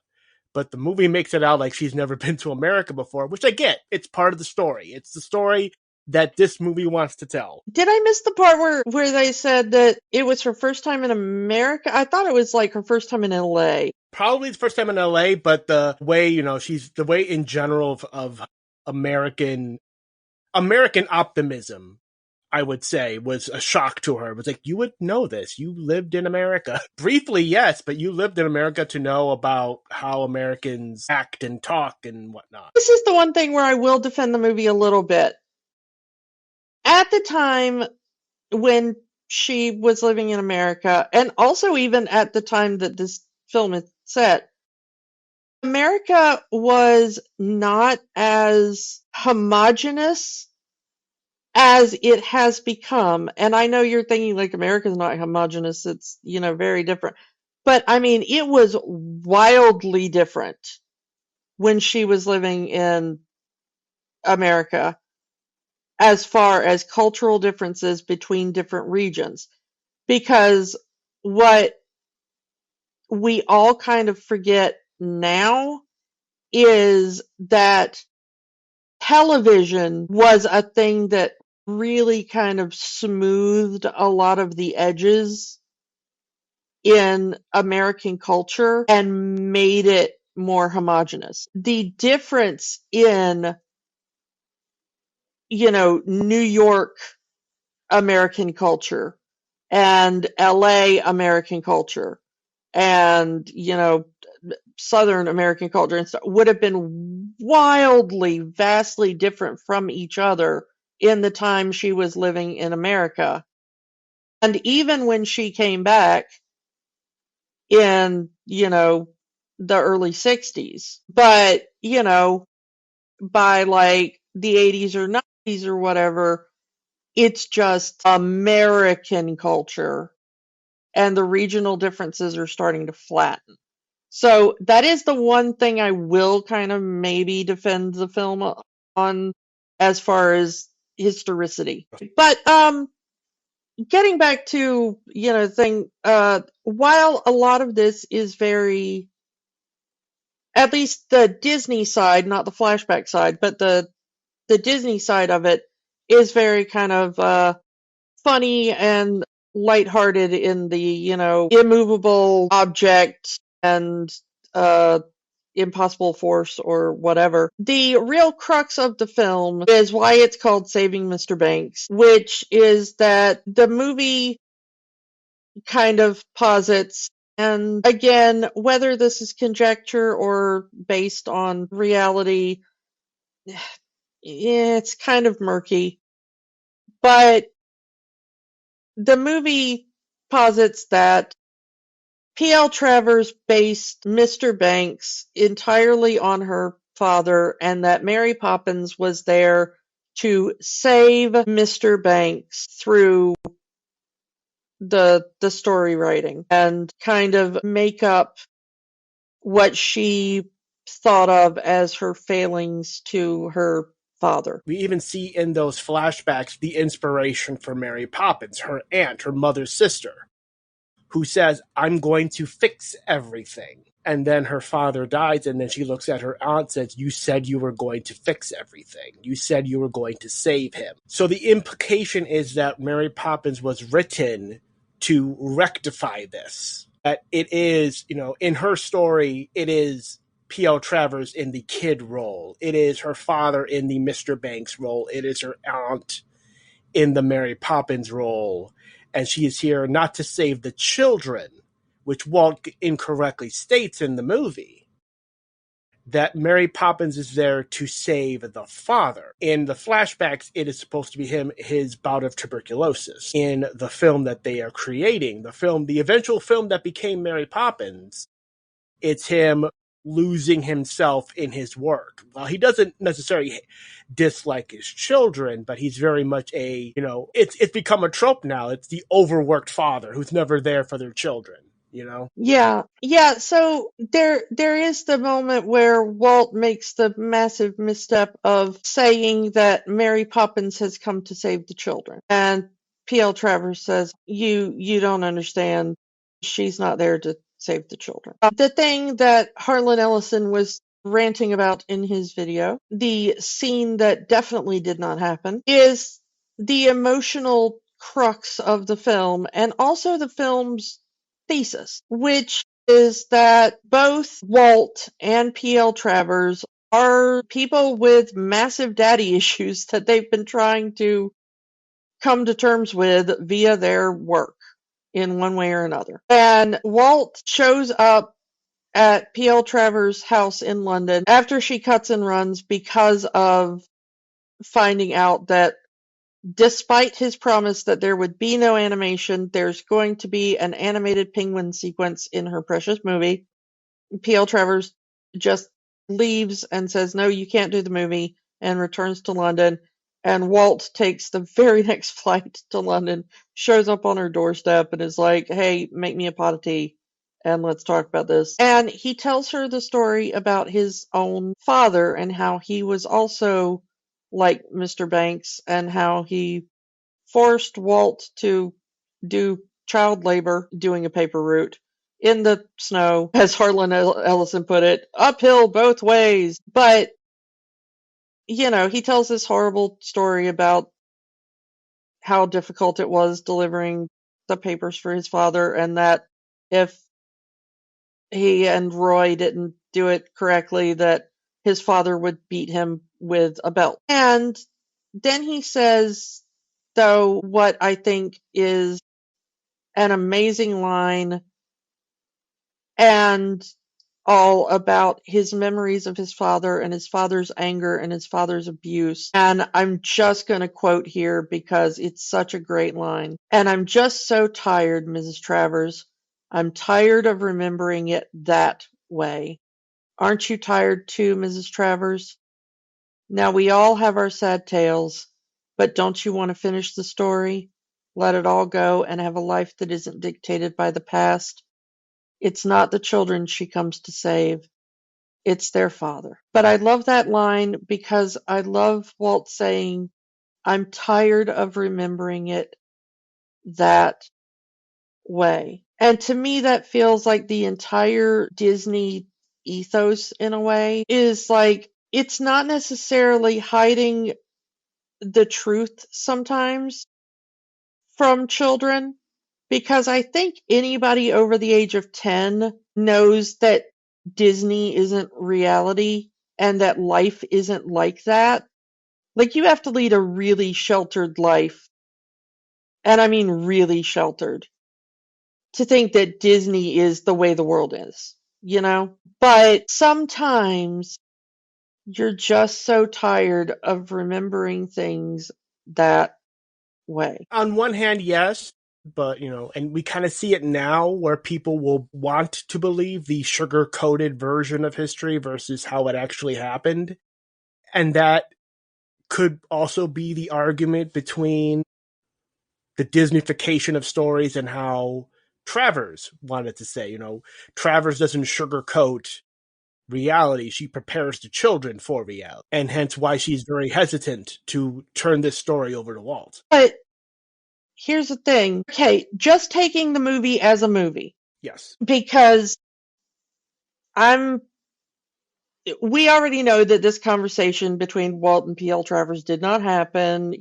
but the movie makes it out like she's never been to America before, which I get. It's part of the story. It's the story that this movie wants to tell. Did I miss the part where they said that it was her first time in America? I thought it was like her first time in LA. Probably the first time in LA, but the way, she's the way in general of American optimism, I would say, was a shock to her. It was like, you would know this. You lived in America. Briefly, yes, but you lived in America to know about how Americans act and talk and whatnot. This is the one thing where I will defend the movie a little bit. At the time when she was living in America, and also even at the time that this film is set, America was not as homogenous as it has become. And I know you're thinking like America's not homogenous, it's, very different. But I mean, it was wildly different when she was living in America as far as cultural differences between different regions. Because what we all kind of forget now is that television was a thing that really kind of smoothed a lot of the edges in American culture and made it more homogenous. The difference in, New York American culture and LA American culture and, Southern American culture and stuff would have been wildly, vastly different from each other in the time she was living in America. And even when she came back in, the early 60s, but, by like the 80s or 90s or whatever, it's just American culture and the regional differences are starting to flatten. So that is the one thing I will kind of maybe defend the film on as far as historicity. But getting back to, while a lot of this is very, at least the Disney side, not the flashback side, but the Disney side of it is very kind of funny and lighthearted in the, immovable object and impossible force or whatever. The real crux of the film is why it's called Saving Mr. Banks, which is that the movie kind of posits, and again, whether this is conjecture or based on reality, it's kind of murky. But the movie posits that P.L. Travers based Mr. Banks entirely on her father and that Mary Poppins was there to save Mr. Banks through the story writing and kind of make up what she thought of as her failings to her father. We even see in those flashbacks the inspiration for Mary Poppins, her aunt, her mother's sister, who says, I'm going to fix everything. And then her father dies, and then she looks at her aunt and says, you said you were going to fix everything. You said you were going to save him. So the implication is that Mary Poppins was written to rectify this. That it is, in her story, it is P.L. Travers in the kid role. It is her father in the Mr. Banks role. It is her aunt in the Mary Poppins role. And she is here not to save the children, which Walt incorrectly states in the movie. that Mary Poppins is there to save the father. In the flashbacks, it is supposed to be his bout of tuberculosis. In the film that they are creating, the eventual film that became Mary Poppins, it's him losing himself in his work. Well, he doesn't necessarily dislike his children, but he's very much it's become a trope now. It's the overworked father who's never there for their children, you know? Yeah, yeah. So there is the moment where Walt makes the massive misstep of saying that Mary Poppins has come to save the children, and P.L. Travers says, "You don't understand. She's not there to save the children." The thing that Harlan Ellison was ranting about in his video, the scene that definitely did not happen, is the emotional crux of the film, and also the film's thesis, which is that both Walt and P.L. Travers are people with massive daddy issues that they've been trying to come to terms with via their work in one way or another. And Walt shows up at P.L. Travers' house in London after she cuts and runs because of finding out that despite his promise that there would be no animation, there's going to be an animated penguin sequence in her precious movie. P.L. Travers just leaves and says, "No, you can't do the movie," and returns to London. And Walt takes the very next flight to London, shows up on her doorstep, and is like, "Hey, make me a pot of tea, and let's talk about this." And he tells her the story about his own father and how he was also like Mr. Banks, and how he forced Walt to do child labor doing a paper route in the snow, as Harlan Ellison put it, uphill both ways. But, he tells this horrible story about how difficult it was delivering the papers for his father, and that if he and Roy didn't do it correctly, that his father would beat him with a belt. And then he says, though, what I think is an amazing line, and all about his memories of his father and his father's anger and his father's abuse. And I'm just going to quote here because it's such a great line. "And I'm just so tired, Mrs. Travers. I'm tired of remembering it that way. Aren't you tired too, Mrs. Travers? Now we all have our sad tales, but don't you want to finish the story? Let it all go and have a life that isn't dictated by the past? It's not the children she comes to save. It's their father." But I love that line because I love Walt saying, "I'm tired of remembering it that way." And to me, that feels like the entire Disney ethos in a way is like, it's not necessarily hiding the truth sometimes from children, because I think anybody over the age of 10 knows that Disney isn't reality and that life isn't like that. Like, you have to lead a really sheltered life, and I mean really sheltered, to think that Disney is the way the world is, you know? But sometimes you're just so tired of remembering things that way. On one hand, yes, but and we kind of see it now where people will want to believe the sugar coated version of history versus how it actually happened. And that could also be the argument between the Disneyfication of stories and how Travers wanted to say, Travers doesn't sugarcoat reality. She prepares the children for reality. And hence why she's very hesitant to turn this story over to Walt. But here's the thing. Okay, just taking the movie as a movie, Yes. because we already know that this conversation between Walt and P.L. Travers did not happen.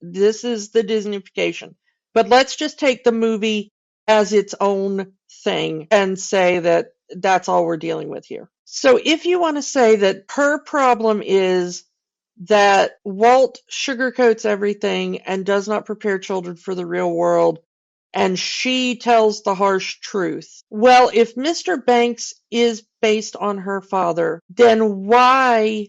This is the Disneyfication. But let's just take the movie as its own thing and say that that's all we're dealing with here. So if you want to say that her problem is that Walt sugarcoats everything and does not prepare children for the real world, and she tells the harsh truth. Well, if Mr. Banks is based on her father, then why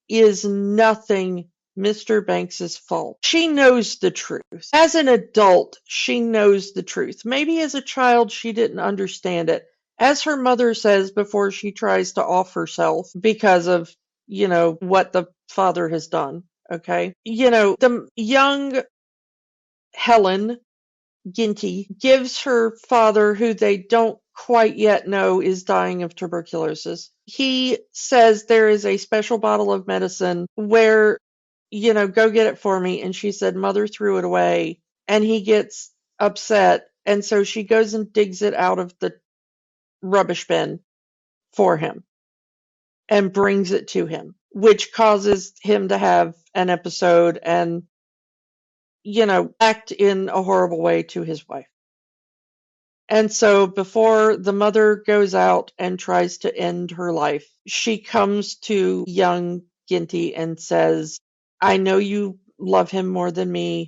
is nothing Mr. Banks's fault? She knows the truth. As an adult, she knows the truth. Maybe as a child, she didn't understand it. As her mother says before she tries to off herself because of, what the father has done. Okay. The young Helen Ginty gives her father, who they don't quite yet know is dying of tuberculosis. He says there is a special bottle of medicine where, go get it for me. And she said, Mother threw it away. And he gets upset. And so she goes and digs it out of the rubbish bin for him and brings it to him, which causes him to have an episode and, act in a horrible way to his wife. And so before the mother goes out and tries to end her life, she comes to young Ginty and says, I know you love him more than me,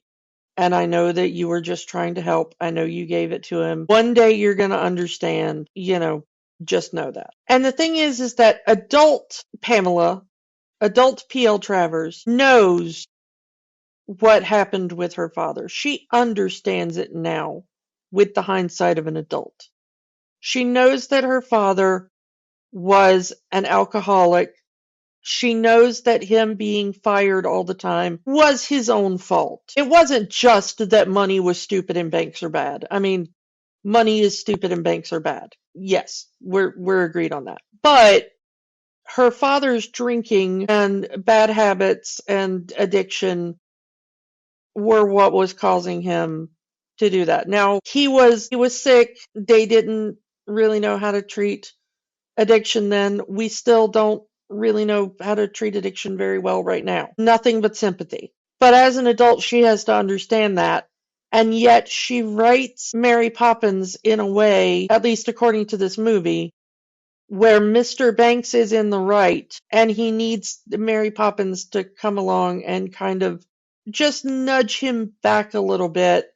and I know that you were just trying to help. I know you gave it to him. One day you're going to understand, just know that. And the thing is that adult Pamela, adult PL Travers, knows what happened with her father. She understands it now with the hindsight of an adult. She knows that her father was an alcoholic. She knows that him being fired all the time was his own fault. It wasn't just that money was stupid and banks are bad. I mean, money is stupid and banks are bad. Yes, we're agreed on that. But her father's drinking and bad habits and addiction were what was causing him to do that. Now, he was sick. They didn't really know how to treat addiction then. We still don't really know how to treat addiction very well right now. Nothing but sympathy. But as an adult, she has to understand that. And yet she writes Mary Poppins in a way, at least according to this movie, where Mr. Banks is in the right and he needs Mary Poppins to come along and kind of just nudge him back a little bit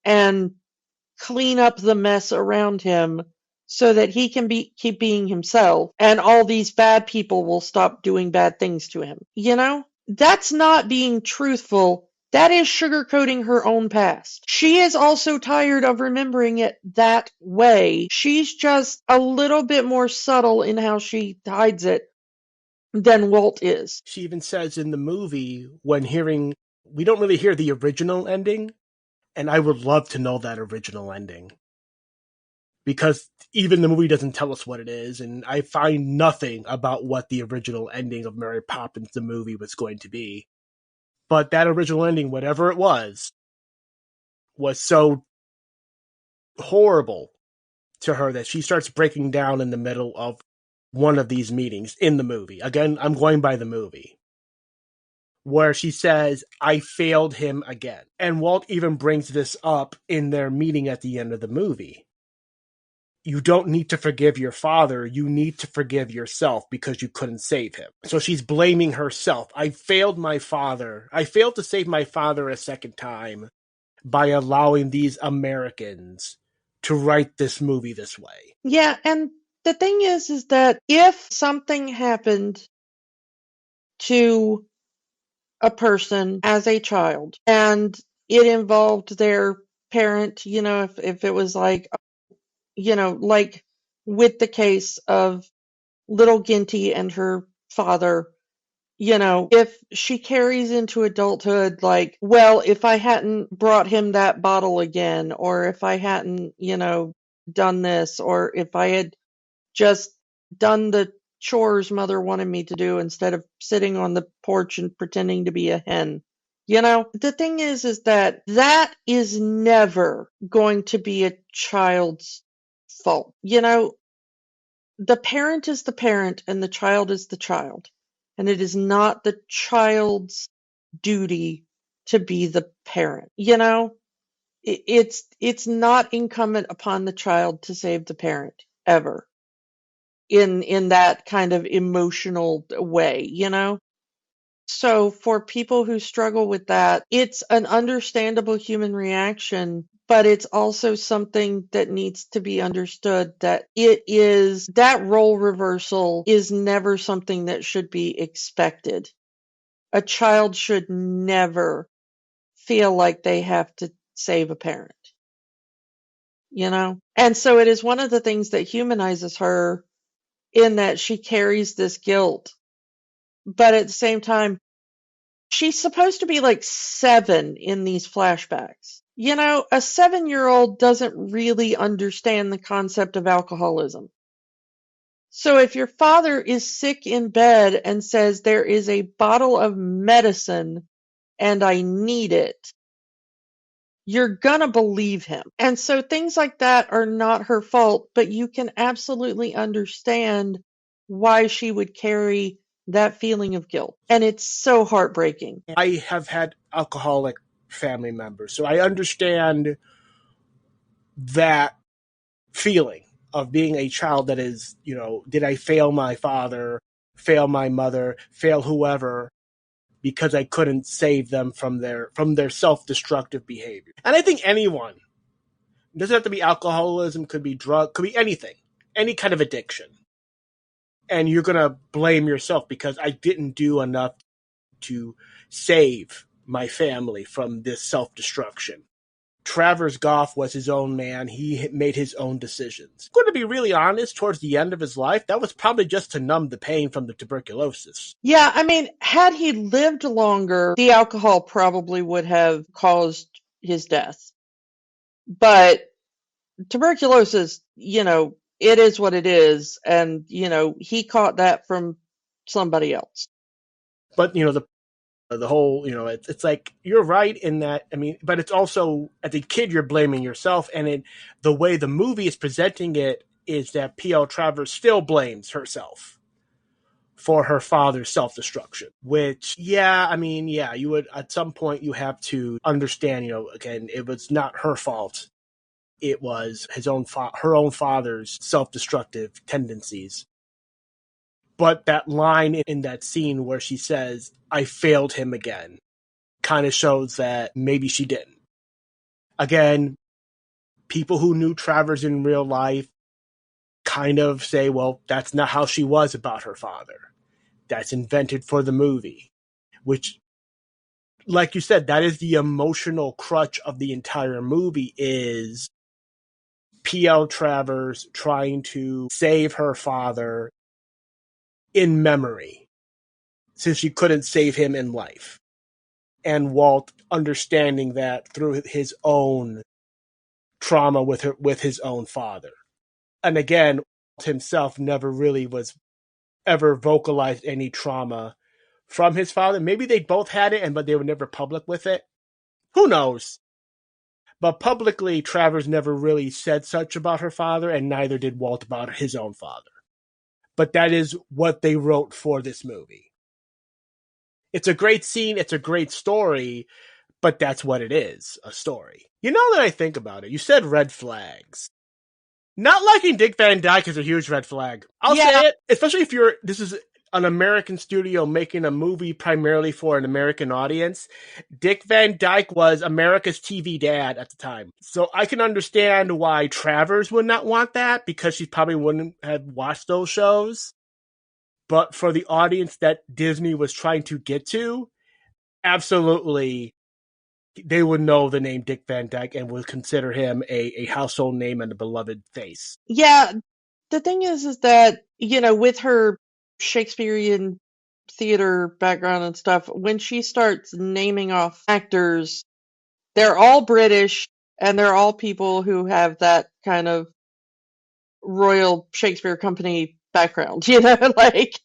and clean up the mess around him so that he can keep being himself and all these bad people will stop doing bad things to him. That's not being truthful. That is sugarcoating her own past. She is also tired of remembering it that way. She's just a little bit more subtle in how she hides it than Walt is. She even says in the movie, we don't really hear the original ending, and I would love to know that original ending. Because even the movie doesn't tell us what it is, and I find nothing about what the original ending of Mary Poppins, the movie, was going to be. But that original ending, whatever it was so horrible to her that she starts breaking down in the middle of one of these meetings in the movie. Again, I'm going by the movie. Where she says, I failed him again. And Walt even brings this up in their meeting at the end of the movie. You don't need to forgive your father. You need to forgive yourself because you couldn't save him. So she's blaming herself. I failed my father. I failed to save my father a second time by allowing these Americans to write this movie this way. Yeah, and the thing is that if something happened to a person as a child and it involved their parent, if it was like, like with the case of little Ginty and her father, if she carries into adulthood, like, well, if I hadn't brought him that bottle again, or if I hadn't, done this, or if I had just done the chores mother wanted me to do instead of sitting on the porch and pretending to be a hen. The thing is that is never going to be a child's fault. The parent is the parent and the child is the child. And it is not the child's duty to be the parent. It's not incumbent upon the child to save the parent ever in that kind of emotional way. So for people who struggle with that, it's an understandable human reaction, but it's also something that needs to be understood that that role reversal is never something that should be expected. A child should never feel like they have to save a parent, you know? And so it is one of the things that humanizes her in that she carries this guilt. But at the same time, she's supposed to be like 7 in these flashbacks. You know, a 7-year-old doesn't really understand the concept of alcoholism. So if your father is sick in bed and says there is a bottle of medicine and I need it, you're gonna believe him. And so things like that are not her fault, but you can absolutely understand why she would carry that feeling of guilt. And it's so heartbreaking. I have had alcoholic family members, so I understand that feeling of being a child that is, did I fail my father, fail my mother, fail whoever because I couldn't save them from their self-destructive behavior. And I think anyone, it doesn't have to be alcoholism, could be drug, could be anything, any kind of addiction. And you're going to blame yourself because I didn't do enough to save my family from this self-destruction. Travers Goff was his own man. He made his own decisions. Going to be really honest, towards the end of his life, that was probably just to numb the pain from the tuberculosis. Yeah, I mean, had he lived longer, the alcohol probably would have caused his death. But tuberculosis, it is what it is. And, he caught that from somebody else. But, the whole, it's like, you're right in that, but it's also, as a kid, you're blaming yourself. And the way the movie is presenting it is that P.L. Travers still blames herself for her father's self-destruction, which, you would, at some point, you have to understand, again, it was not her fault. It was her own father's self-destructive tendencies. But that line in that scene where she says, I failed him again, kind of shows that maybe she didn't. Again, people who knew Travers in real life kind of say, well, that's not how she was about her father. That's invented for the movie, which, like you said, that is the emotional crutch of the entire movie, is P.L. Travers trying to save her father in memory, since she couldn't save him in life. And Walt understanding that through his own trauma with his own father. And again, Walt himself never really was ever vocalized any trauma from his father. Maybe they both had it, but they were never public with it. Who knows? But publicly, Travers never really said such about her father, and neither did Walt about his own father. But that is what they wrote for this movie. It's a great scene, it's a great story, but that's what it is, a story. That I think about it, you said red flags. Not liking Dick Van Dyke is a huge red flag. I'll say it, especially if this is an American studio making a movie primarily for an American audience. Dick Van Dyke was America's TV dad at the time. So I can understand why Travers would not want that, because she probably wouldn't have watched those shows. But for the audience that Disney was trying to get to, absolutely, they would know the name Dick Van Dyke and would consider him a household name and a beloved face. Yeah, the thing is that, with her Shakespearean theater background and stuff, when she starts naming off actors, they're all British and they're all people who have that kind of Royal Shakespeare Company background,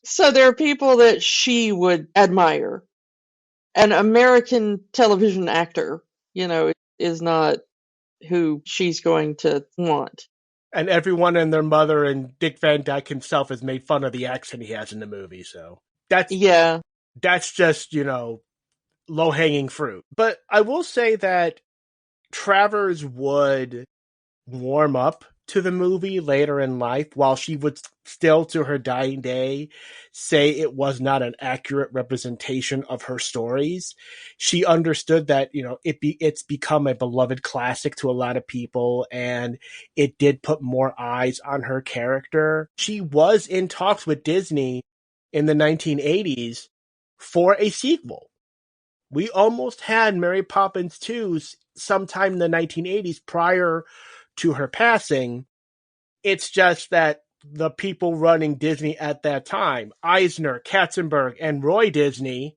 so they're people that she would admire. An American television actor, is not who she's going to want. And everyone and their mother and Dick Van Dyke himself has made fun of the accent he has in the movie. So that's just, low hanging fruit. But I will say that Travers would warm up to the movie later in life, while she would still, to her dying day, say it was not an accurate representation of her stories. She understood that it's become a beloved classic to a lot of people, and it did put more eyes on her character. She was in talks with Disney in the 1980s for a sequel. We almost had Mary Poppins 2 sometime in the 1980s prior to her passing. It's just that the people running Disney at that time, Eisner, Katzenberg, and Roy Disney,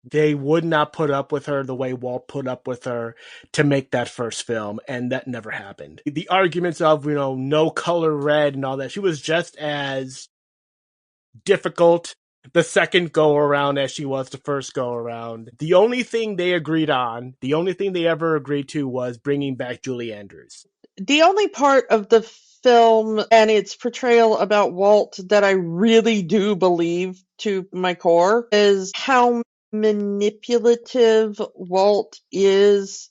they would not put up with her the way Walt put up with her to make that first film, and that never happened. The arguments of, no color red and all that, she was just as difficult the second go around as she was the first go around. The only thing they agreed on, the only thing they ever agreed to, was bringing back Julie Andrews. The only part of the film and its portrayal about Walt that I really do believe to my core is how manipulative Walt is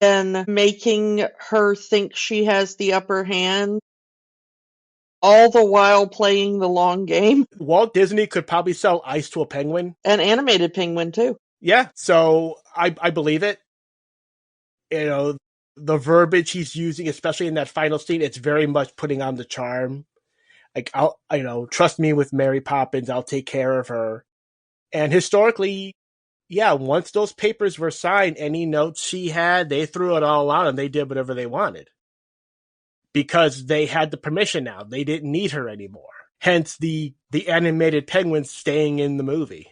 in making her think she has the upper hand, all the while playing the long game. Walt Disney could probably sell ice to a penguin. An animated penguin, too. Yeah, so I believe it. The verbiage he's using, especially in that final scene, it's very much putting on the charm. Like, trust me with Mary Poppins, I'll take care of her. And historically, yeah, once those papers were signed, any notes she had, they threw it all out and they did whatever they wanted. Because they had the permission now. They didn't need her anymore. Hence the animated penguin staying in the movie.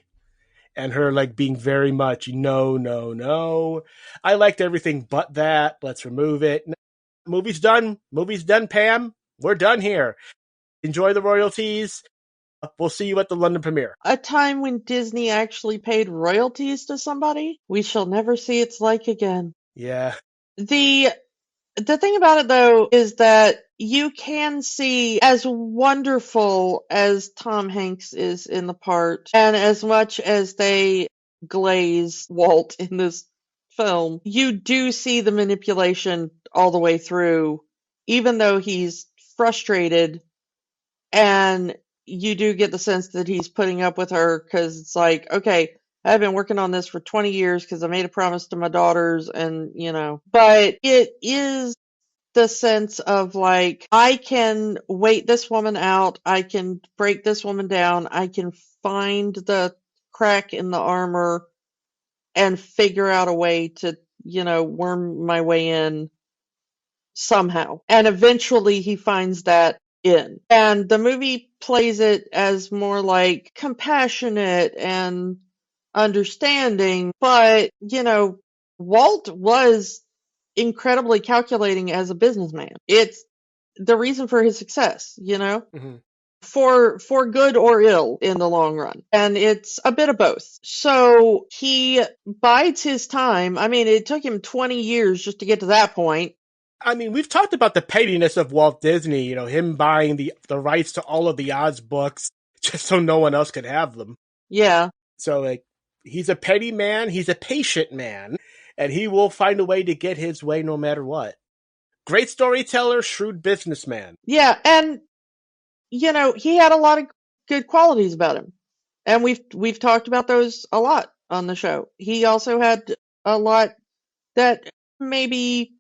And her being very much, no, no, no. I liked everything but that. Let's remove it. No, movie's done. Movie's done, Pam. We're done here. Enjoy the royalties. We'll see you at the London premiere. A time when Disney actually paid royalties to somebody? We shall never see its like again. Yeah. The thing about it, though, is that you can see, as wonderful as Tom Hanks is in the part, and as much as they glaze Walt in this film, you do see the manipulation all the way through, even though he's frustrated, and you do get the sense that he's putting up with her because it's like, okay, I've been working on this for 20 years because I made a promise to my daughters and, but it is the sense of I can wait this woman out. I can break this woman down. I can find the crack in the armor and figure out a way to, worm my way in somehow. And eventually he finds that in. And the movie plays it as more compassionate and understanding, but Walt was incredibly calculating as a businessman. It's the reason for his success, Mm-hmm. for good or ill in the long run. And it's a bit of both. So he bides his time. I mean, it took him 20 years just to get to that point. I mean, we've talked about the pettiness of Walt Disney, him buying the rights to all of the Oz books just so no one else could have them. Yeah. So, he's a petty man, he's a patient man, and he will find a way to get his way no matter what. Great storyteller, shrewd businessman. Yeah, and, he had a lot of good qualities about him. And we've talked about those a lot on the show. He also had a lot that maybe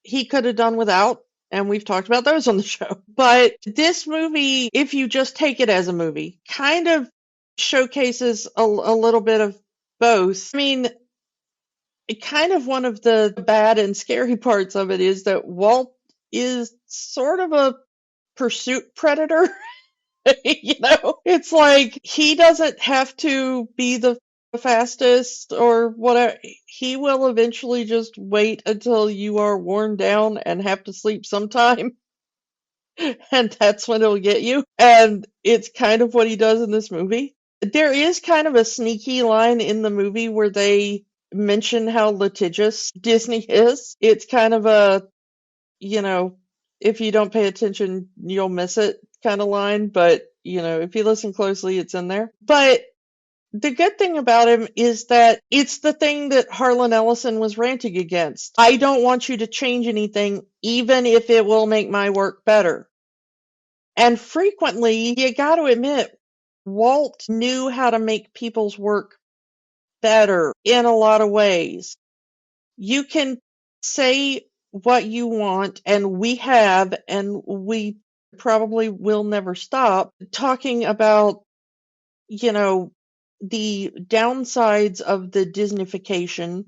he could have done without, and we've talked about those on the show. But this movie, if you just take it as a movie, kind of showcases a little bit of both. I mean, kind of one of the bad and scary parts of it is that Walt is sort of a pursuit predator. It's he doesn't have to be the fastest or whatever. He will eventually just wait until you are worn down and have to sleep sometime. And that's when he'll get you. And it's kind of what he does in this movie. There is kind of a sneaky line in the movie where they mention how litigious Disney is. It's kind of a, if you don't pay attention, you'll miss it kind of line. But, if you listen closely, it's in there. But the good thing about him is that it's the thing that Harlan Ellison was ranting against. I don't want you to change anything, even if it will make my work better. And frequently, you got to admit, Walt knew how to make people's work better in a lot of ways. You can say what you want, and we have, and we probably will never stop talking about, the downsides of the Disneyfication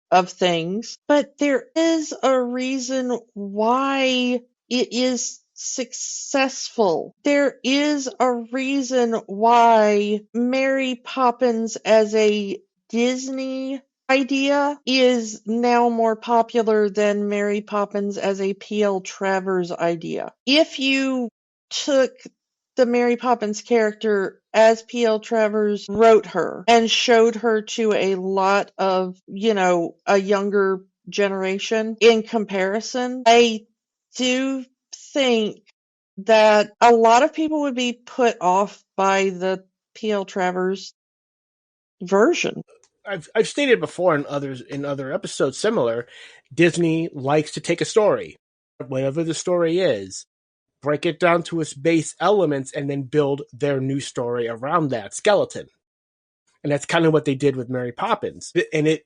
of things, but there is a reason why it is successful. There is a reason why Mary Poppins as a Disney idea is now more popular than Mary Poppins as a P.L. Travers idea. If you took the Mary Poppins character as P.L. Travers wrote her and showed her to a lot of, a younger generation in comparison, I do think that a lot of people would be put off by the P.L. Travers version. I've stated before in other episodes similar, Disney likes to take a story, whatever the story is, break it down to its base elements, and then build their new story around that skeleton. And that's kind of what they did with Mary Poppins. And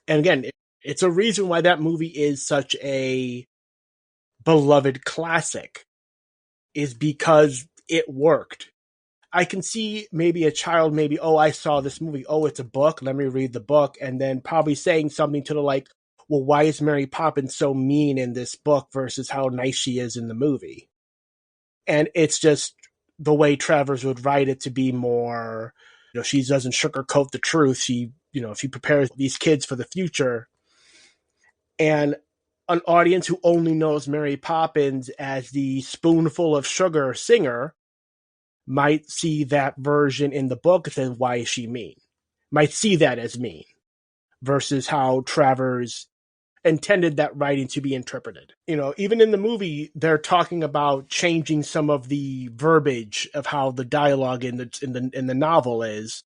again, it's a reason why that movie is such a beloved classic, is because it worked. I can see maybe a child, oh, I saw this movie. Oh, it's a book. Let me read the book. And then probably saying something to the like, well, why is Mary Poppins so mean in this book versus how nice she is in the movie? And it's just the way Travers would write it to be more, she doesn't sugarcoat the truth. She prepares these kids for the future. And an audience who only knows Mary Poppins as the spoonful of sugar singer might see that version in the book and say, why is she mean? Might see that as mean versus how Travers intended that writing to be interpreted. Even in the movie, they're talking about changing some of the verbiage of how the dialogue in the novel is,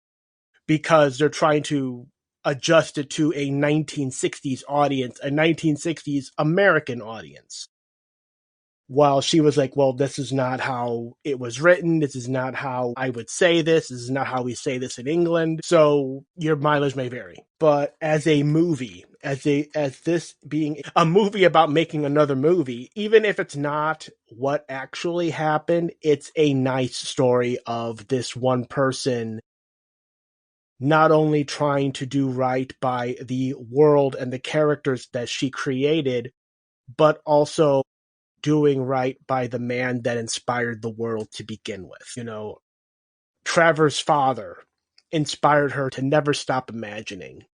because they're trying to adjust it to a 1960s audience, a 1960s American audience. While she was like, well, this is not how it was written. This is not how I would say this. This is not how we say this in England. So your mileage may vary. But as a movie, as this being a movie about making another movie, even if it's not what actually happened, it's a nice story of this one person not only trying to do right by the world and the characters that she created, but also doing right by the man that inspired the world to begin with. Travers' father inspired her to never stop imagining.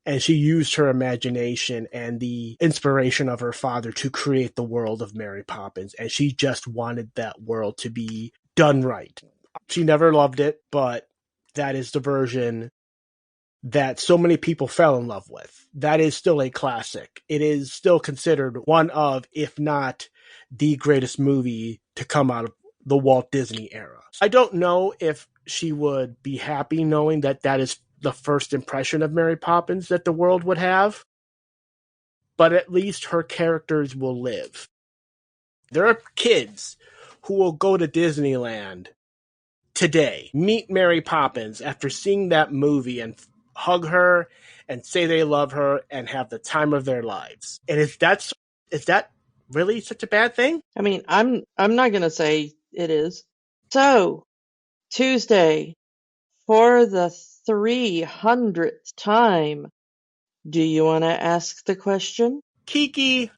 And she used her imagination and the inspiration of her father to create the world of Mary Poppins. And she just wanted that world to be done right. She never loved it, but that is the version that so many people fell in love with. That is still a classic. It is still considered one of, if not the greatest movie to come out of the Walt Disney era. I don't know if she would be happy knowing that that is the first impression of Mary Poppins that the world would have, but at least her characters will live. There are kids who will go to Disneyland today, meet Mary Poppins after seeing that movie and hug her and say they love her and have the time of their lives. And is that really such a bad thing? I mean, I'm not going to say it is. So, Tuesday, for the 300th time, do you want to ask the question? Kiki,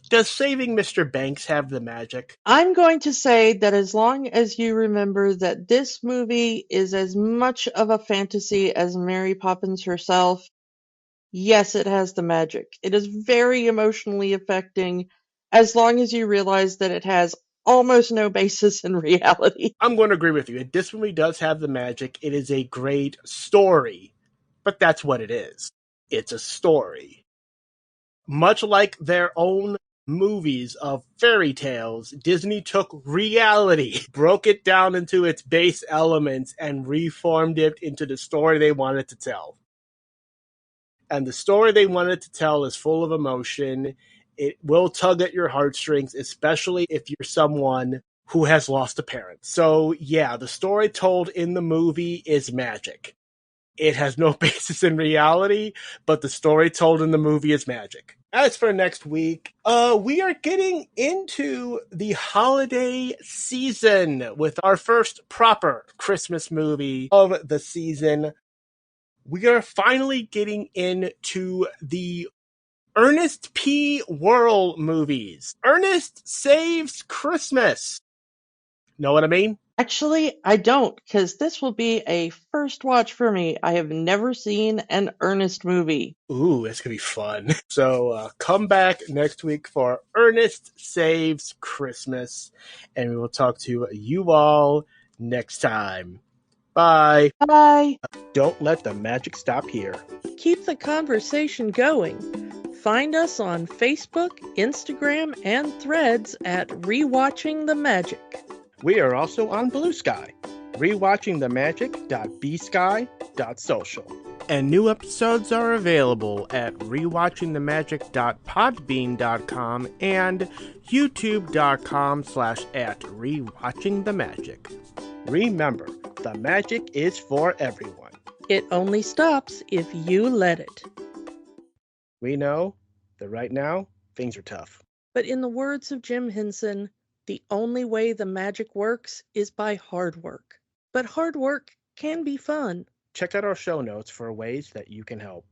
does Saving Mr. Banks have the magic? I'm going to say that as long as you remember that this movie is as much of a fantasy as Mary Poppins herself, yes, it has the magic. It is very emotionally affecting as long as you realize that it has almost no basis in reality. I'm going to agree with you. This movie does have the magic. It is a great story, but that's what it is. It's a story. Much like their own movies of fairy tales, Disney took reality, broke it down into its base elements, and reformed it into the story they wanted to tell. And the story they wanted to tell is full of emotion. It will tug at your heartstrings, especially if you're someone who has lost a parent. So, yeah, the story told in the movie is magic. It has no basis in reality, but the story told in the movie is magic. As for next week, we are getting into the holiday season with our first proper Christmas movie of the season. We are finally getting into the Ernest P. Worrell movies. Ernest Saves Christmas. Know what I mean? Actually, I don't, because this will be a first watch for me. I have never seen an Ernest movie. Ooh, it's gonna be fun. So come back next week for Ernest Saves Christmas, and we will talk to you all next time. Bye. Bye. Don't let the magic stop here. Keep the conversation going. Find us on Facebook, Instagram, and Threads at Rewatching the Magic. We are also on Blue Sky, rewatchingthemagic.bsky.social. And new episodes are available at rewatchingthemagic.podbean.com and youtube.com/@rewatchingthemagic. Remember, the magic is for everyone. It only stops if you let it. We know that right now, things are tough. But in the words of Jim Henson, the only way the magic works is by hard work. But hard work can be fun. Check out our show notes for ways that you can help.